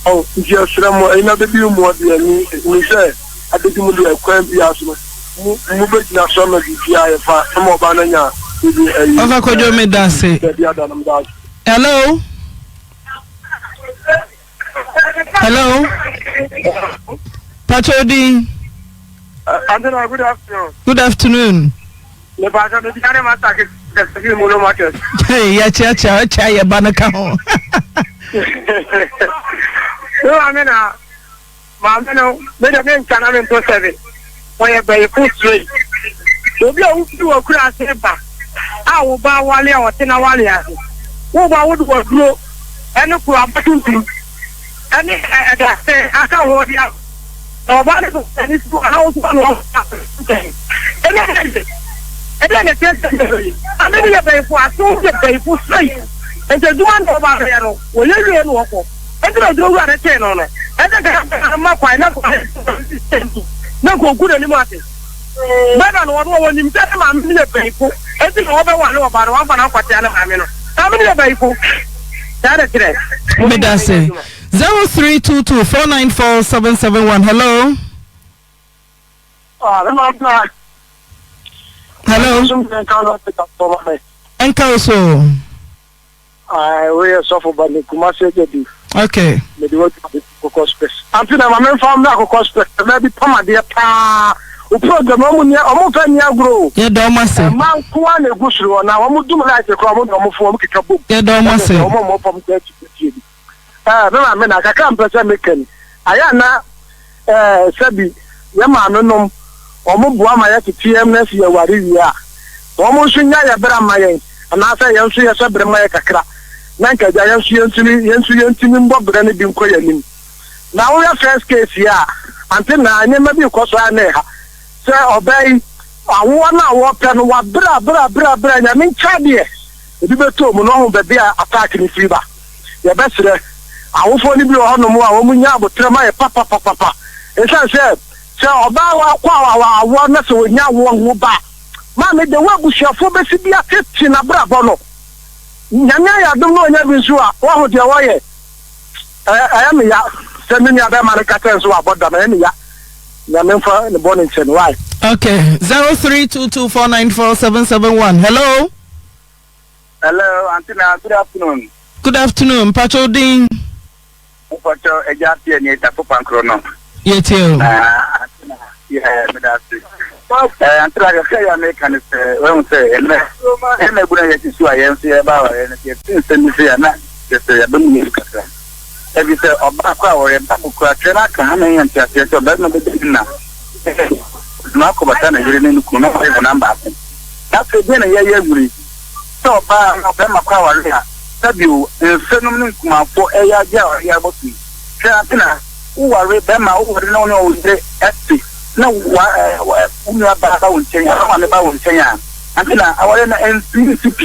oh, just another view more than me say, I think you will be a crime. Move na some of the fa mo bananya Ova kojo me dance. Hello. Hello. Pachodi. Andena, good afternoon. Good afternoon. Le baga de kare mata ke de mo market. Hey, ya cha ya banaka ho. No amena. Ma amena, me de men kana men to 7. Oye be full straight. Obi a wufi wo kura seba. A wo ba wale a wotina wale a. Wo ba wo do duro. Ene ku abatuntu. Ene da se aka wo dia. O ba le ene su house one wo. Ene tese. Ane ya be fu aso je be fu straight. Ente duan do ba re no. Wo le le no ko. Ente do wa re te no no. Ente ga ma kwa na kwa. Na go good ni mate bana no wo ni mtete ma mi le baifu enti no be wa le ba no ba na kwate ana ma mi no ta mi le baifu tare tire me da say 0322494771 hello hello enka so we so for ba ni kuma se jadi okay me di work for space antina ma men fam na ko space me bi pama de pa o program mo ni o mo fa ni agro ye do ma se man ko na egusuru na o mo dum light ko mo do mo fo mo kika bo ye do ma se o mo pam te ti me ma na ka kan pese me ken aya na sabi ye ma no nom o mo bua ma ya TM na si ye wari wi a o mo sunya ya bra ma ye na sa ye nsu ye so bra ma ye kakra nanka ja yentini mbobre ne bi nkoya nim na wo ya first case ya ante na anya ma bi koso ana ha se obey awo na wo pe no wa bra nya min chade e bi beto mu no ho be bia attack ni fiba ya besre awo fo ni bi ho no mu a wo mu nya abotre ma ye papa e se oba wa kwa wa awo na se wo nya wo ho ba ma me de wa bushafo be si bia tete na bra bono nyanya ya dum no nya bi nso a wo ho de wo ye am ya se me nya be ma ka ten so aboda na me ya na me fa ne born in why okay 0322494771 hello Antina, good afternoon Pachodi Pacho ejati ni tapo pankrono yetio Antina yeah me da se Antina ga ya me kan se we say ene buna yeti su ayen se ba wa ene ke se ni se na se ya dum ni ka ebi se oba kwa wore ba ku atena ka ha me yan tia se to ba no be dinna na ko bata na yire ni ku na ba namba na se bi na ye guri to ba na be ma kwa wore ha sabi o enfenum ni kuma fo eya ja ya botu se Antina uware be ma uware na oni o dire eti na wa unya ba wonchenya ama ba wonchenya Antina awale na NCP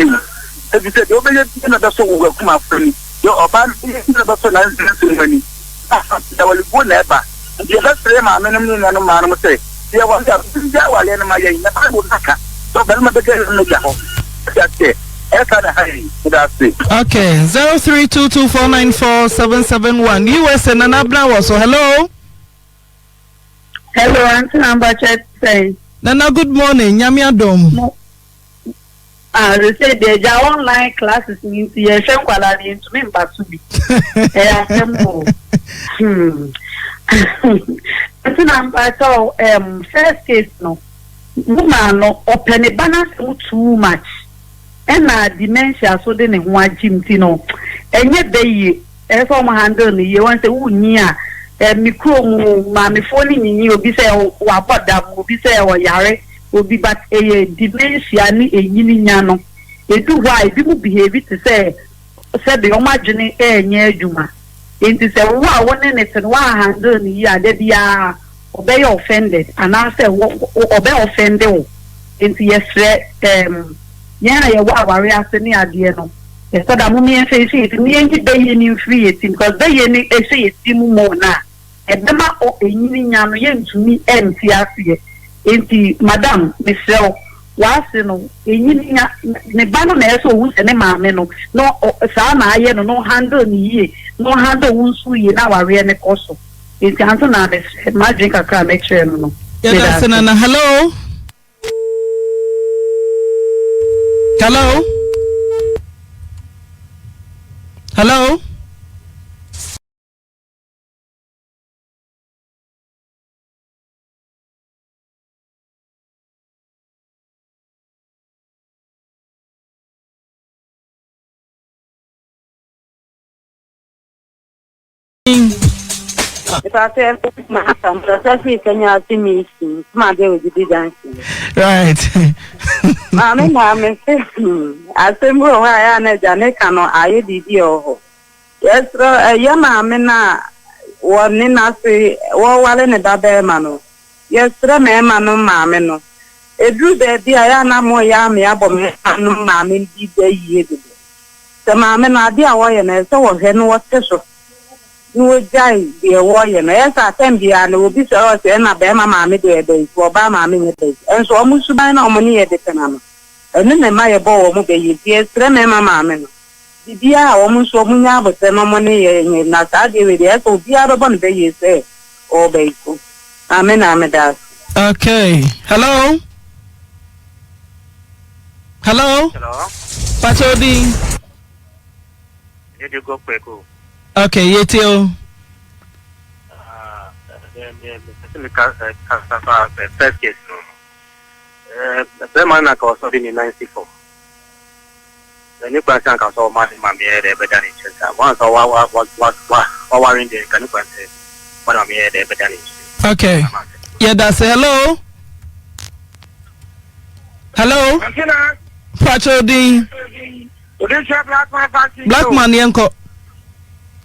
ebi se do be na da so wo kuma fani yo oban na da so na NCP da wali go na ba je da sere ma menum ni na no ma no se ya wa ja wale na ma ye na ba go naka so bel ma be ke no ja ho okay 0322494771 US and Anabla was hello Auntie number check say Nana good morning Nyami Adom they say they are online classes in the kwala ni to me mbasubi Auntie number so first case no woman no open a banner too much and dementia so de ne ho agim ti no enye beyi e so mo handle ni ye wan say wunya mikro mu ma me phone ni obi say wa boda mu obi say wa yare obi but dementia ni enyini nya no edu why bi mu behave to say be o madwene enye adwuma enti say wa woni ne ten wa handle ni ya de bia obey offended and I say obey offended enti yes yeah, ya wa wari ase ni ade no so that mummy say it me and be in free because they say it more now. And the ma o enyinya no yen to me empty asie. Enti madam Michelle was no enyinya ne ba no na so wu se ne maame no sa na aye no handle ni ye no handle wunsu ye na ware ne koso. Enti anso na the magic akra make sure no. Yeah, na hello. Hello. Hello. If I say my son, can you see me? My day will be dancing. Right. Mamma, I say more why I know Janekano, I did you. Yes, young mamma, one in us, well in a double mano. Yes, mamma, no mamma. A drew the Diana more yammy abom, no mammy, did they year. The mamma, dear warrior, so was her no special. No guy, dear warrior, yes, I can be and will be so and a bema mammy dear days, for Bama minute days, and so almost buy no money at the Panama. And then my bow will be yes, remember mamma. The dear almost so much, but no money in not that with the echo, the other one they say, oh, baseball. Amen, amen. Okay. Hello. Hello. Hello. Patodi. You go quick. Okay, Yetio. First case. The man I was in 94. The new person I saw my here, better in Chester. Once I was in the Canoe, one of me here, better in. Okay. Yeah, that's hello. Hello. Patodi. Black man yanko.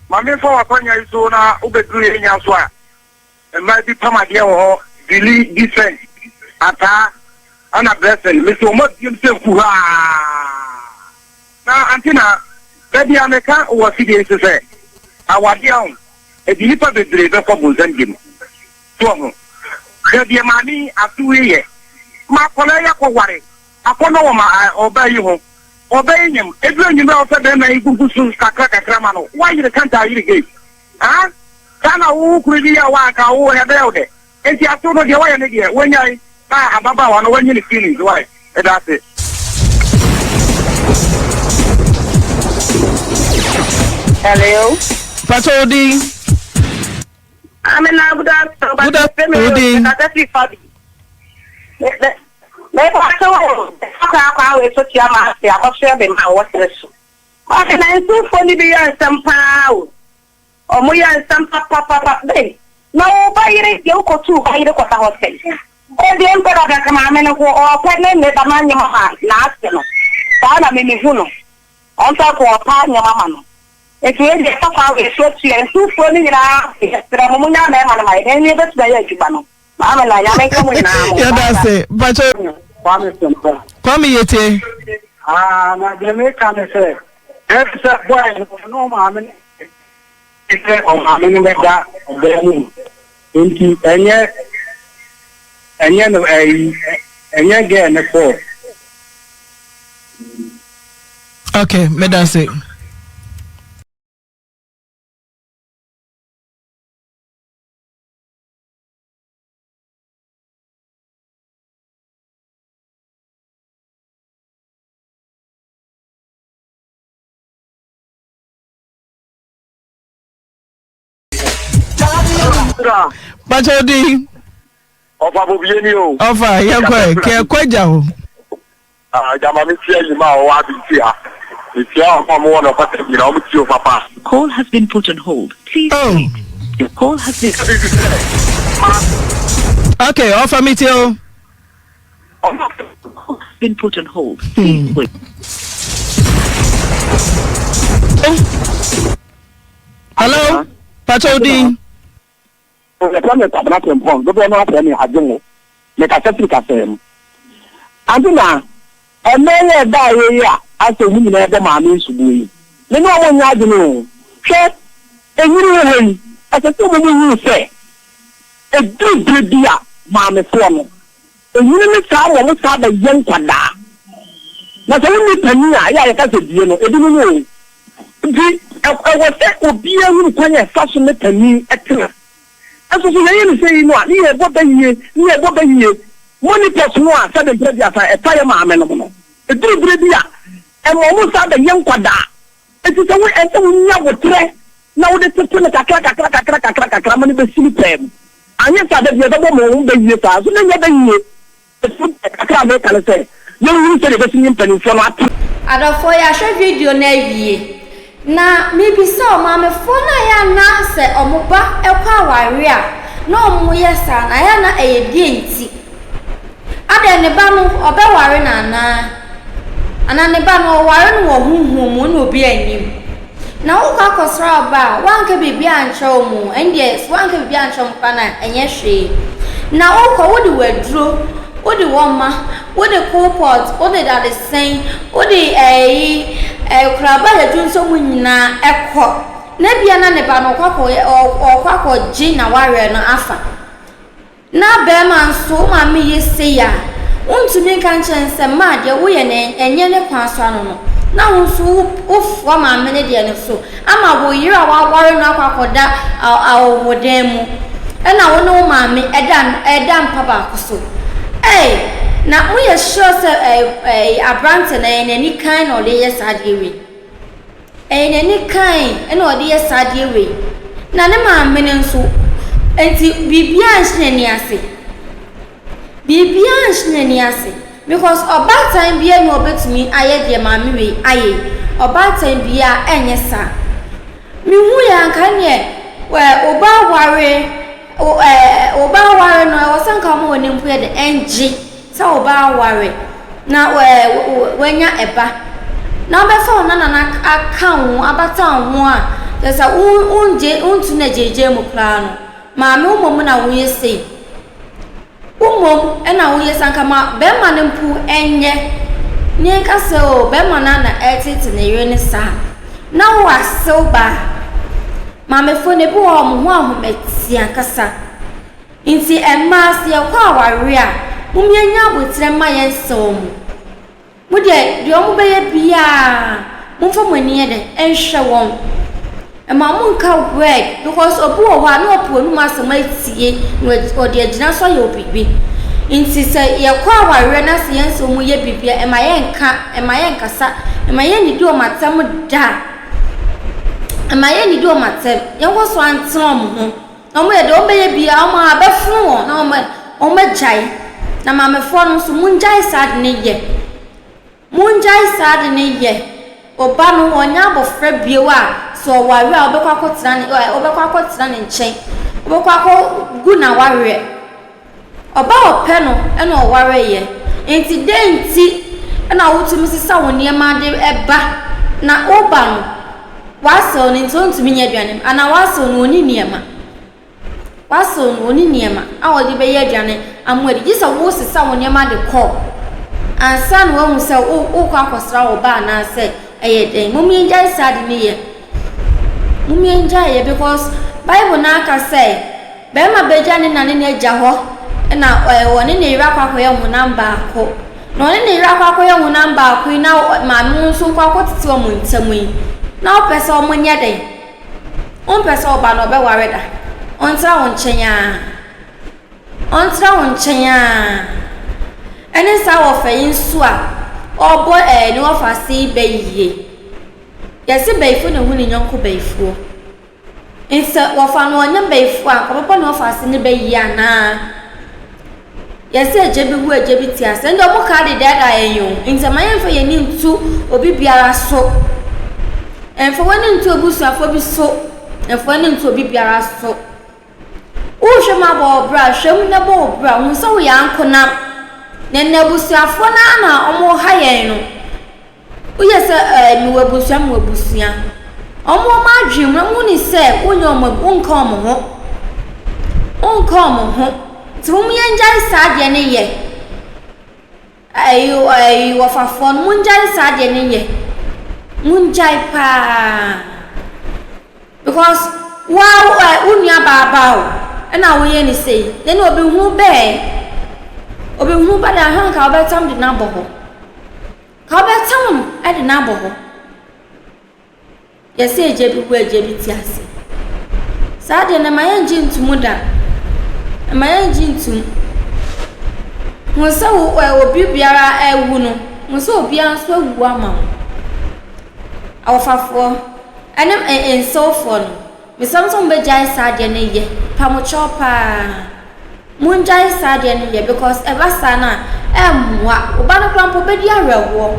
Mami for Akonya is so now, Ubekri in Yaswa. And might be Pamadia or Billy Different. Ata, Anna Blessing, Mr. Mott himself. Now, Antina, Betty America was he to say, our young, a deeper the driver for Buzangim. So, the money at 2 years. Makolaya Kowari, Akonoma, obey you. Obeying him, everyone you know, then I go to Kakramano. Why you can't irrigate? Huh? Kana who could be a waka who had held it. And she has told the way again when I have about when you're feeling why. And that's it. Hello. Patodi. I'm in Abuda. Good afternoon. Maybe I saw how it's what your master, I was serving my waters. What can I do for the some power? Or more some papa day? No, by it, you go to buy the quarter hotel. And the emperor of the commandment or penny, the man your man, last year. Father, maybe you know. On top of a partner, mamma. If you had the papa, it's what you and 2 funny in our Ramona, and my neighbors, the Jubano. Mamma, I make them now. Yeah, that's it. But come here, na Jamaica say, that's a boy, no mamma. It's a mamma that of the moon. Into and yet again the 4. Okay, me that's it. Patodi. Ofa bubienio. Ofa, yakwe, ke kwaja ho. Jama mi tia yima o abi tia. Tia o mo wona pata bi na o ti o papa. Call has been put on hold. Please wait. Your call has been Okay, ofa mi tio. Call has been put on hold. Please wait. Hello? Patodi. The plan is not important. The plan is not important. Make a certain case. Antina, a man die here. ase hu nyina ebe maame nsubu yi me no mo nya ade no hwe enyiri he ase to mo nyi se edu bia maame fo no enyiri me saa wo mo saa ba yen kwada na so ni pani a ya ka se die no edu no di ewo se obi ahu kwanya fa so me pani etena aso so ye ni se no a ni e bo ba yie monitors no a sabe bredi asa e pa ye maame no no edu bia e mo mo saa ba yen kwada eti se wo e se wo nya wo tre na wo de tete na kakra mani be sini pem anya sa de bia do mo be yie sa so na nya be yie kakra be kan se ye wu se de be sini pem fo no atu adofo ya hwe video na wie na mi bi so maame fo na ya na se omoba ekwa aware a na omo ye sa na ya na eye die nti ade ne ba no obeware na ana ne ba no ware no wo huhu mu na obi anim na wo ka kosra ba wanka bibia ancho mu ende wanka bibia ancho mpa na enye hwe na wo ko wodi waduro wodi woma wodi coalpot wodi da the same wodi kraba ya junso mu nyina ekọ na bia na ne ba no kwakọ ji na ware no afa na be man so ma me yese ya untumi kan chense ma de wo ye ne enye ne kwaso ano no na wonso ufo ma me ne de ne so ama wo yira wa ware no akwakoda awoden mu na wo no ma me edan papa koso na mo ye sure say abrante na enani kan no de yes adewe enani kan na o de yes adewe na ne ma me ne so enti bibia nshine ase because oba time bia no obetumi aye de ma me we aye oba time bia enye sa mi hu ya kan ye we oba ware no wo sanka mo ni mpu ye de enji sa oba ware na wenya eba na be so na aka ho abata ho a yesa untu na jeje mu kra no ma me umom na wo yesi umom na wo yesanka ma be ma ne mpu enye ni ka se o be ma na etete na yere ne sa na wo asoba ma me fo ne bu ho mo ahometia kasa inti emma se kwa aware a mumianya abotre ma yensom mu de omo be ye bia mumfo mani ye de enhwe won ema munka word because obu o wa na opu onu masema tie o de agina so ye obibi inti se ye kwa aware na se yensom ye bibia ema ye nkasa ema ye ni do matam da ema ye ni do matam ye wo so antom ho omo ye de o be ye bia omo abefun won na omo jai na mame fo no so munjai sad ne ye oba no onya abofra biewa so ware a obekwa kotra ne nchen obekwa gu na ware oba ope no e no ware ye enti denti e na wotumi sisa woni ema de eba na oba no wase oni ntumi nya aduane ana wase oni niema a wodi be ye aduane amwadi gisa wo sisa woni ema de ko ansa no wo se wo kwa kwasra oba na se eye den mummy enjoy sad ni ye mummy enjoy because bible na aka say be ma beja ni na ne eja ho na woni ne ira kwa koye mu namba ko no ne ira kwa koye mu namba ko na ma mu so kwa ko titi o mu ntemu yi na o pese o mu nya den on pese oba no be ware da ontra won chenya ene sa wo fayin su a obo ni wo fa si be yie yesi be ifu ne hu ni nyonko be ifu insa wo fa no nya be ifu a ko popo ne wo fa si ne be yie ana yesi ejebi hu ejebi ti ase ndo mo ka de da enyo insa mayen fa ye ni ntu obi biara so enfo woni ntu obusu afo bi so enfo ni ntu obi biara so wo ma bo bra hwem na bo bra hu so ya ankona nenne busuafo na omo ha yen no uye se mi webusia omo ma dwem na mu ni se onye omo onka omo ho ti mu ye njai sa de ne ye ayo wafafon munjai sadie ne ye munjai pa because wow unya baba o na wo ye ni sei then obi hu ba da han ka obetam de na boho ka obetam e de na boho ye say eje bi ti ase sadie na mayenji ntumu da mayenji ntum Musa obi biara ewu no musa obi anso ewu ama awofafo enem ensofo no misamso mbejai sadie ne ye pamochopa munjai sadie ne ye because ebasa na emwa oba no krampo bedi arewo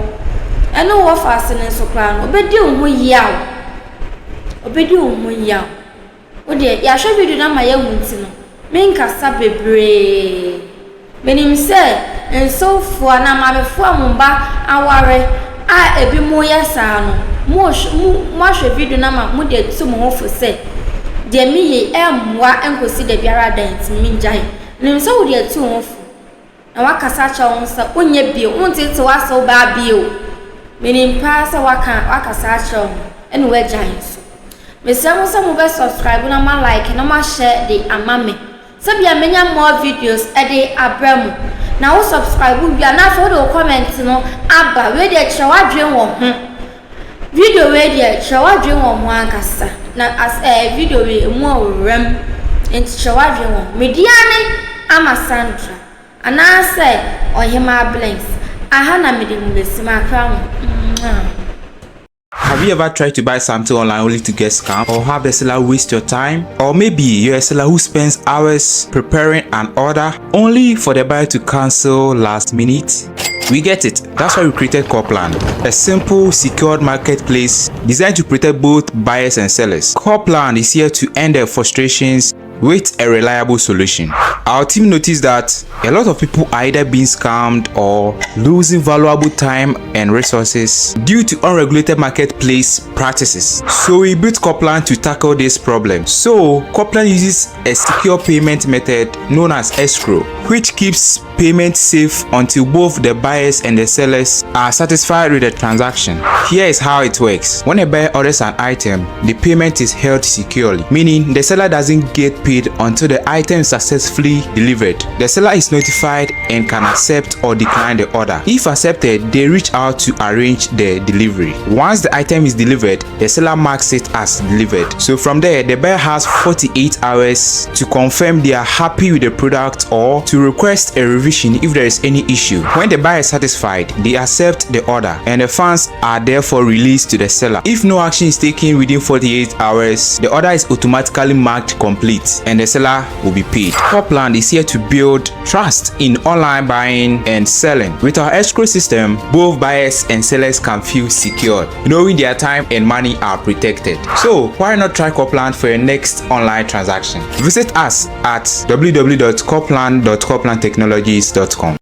ene wo fase ne so kra no obedi ho yaw ode ya hwe video na ma ya hunti no menkasa bebre menim se ensofo na mabefo amumba aware a ebi mo yesa no mo hwe video na ma mo de tu mo hofo se de mi ye emwa enkosi de biara dance minjai nim se wo de tu hofo na wakasa cha won sa onye bie wontete wasa ba bie menim pa se wakasa cha won ene we jai so mesamo se mo be subscribe na ma like na ma share de amame sabia menya more videos ede abramu na wo subscribe bia na for the comment no aba we de chewadwen wo ho video we de chewadwen wo ho ankasa na as video we mu awrem enti chewadwen wo media ne ama Sandra ana say ohima blinks aha na mede mu besima kra ho. Have you ever tried to buy something online only to get scammed, or have the seller waste your time? Or maybe you're a seller who spends hours preparing an order only for the buyer to cancel last minute? We get it. That's why we created Copland, a simple, secured marketplace designed to protect both buyers and sellers. Copland is here to end their frustrations with a reliable solution. Our team noticed that a lot of people are either being scammed or losing valuable time and resources due to unregulated marketplace practices. So we built Copland to tackle this problem. So Copland uses a secure payment method known as escrow, which keeps payment safe until both the buyers and the sellers are satisfied with the transaction. Here is how it works. When a buyer orders an item, the payment is held securely, meaning the seller doesn't get paid until the item is successfully delivered. The seller is notified and can accept or decline the order. If accepted, they reach out to arrange the delivery. Once the item is delivered, the seller marks it as delivered. So from there, the buyer has 48 hours to confirm they are happy with the product or to request a revision if there is any issue. When the buyer is satisfied, they accept the order and the funds are therefore released to the seller. If no action is taken within 48 hours, the order is automatically marked complete and the seller will be paid. Copland is here to build trust in online buying and selling. With our escrow system, both buyers and sellers can feel secured, knowing their time and money are protected. So why not try Copland for your next online transaction? Visit us at www.copland.coplandtechnologies.com.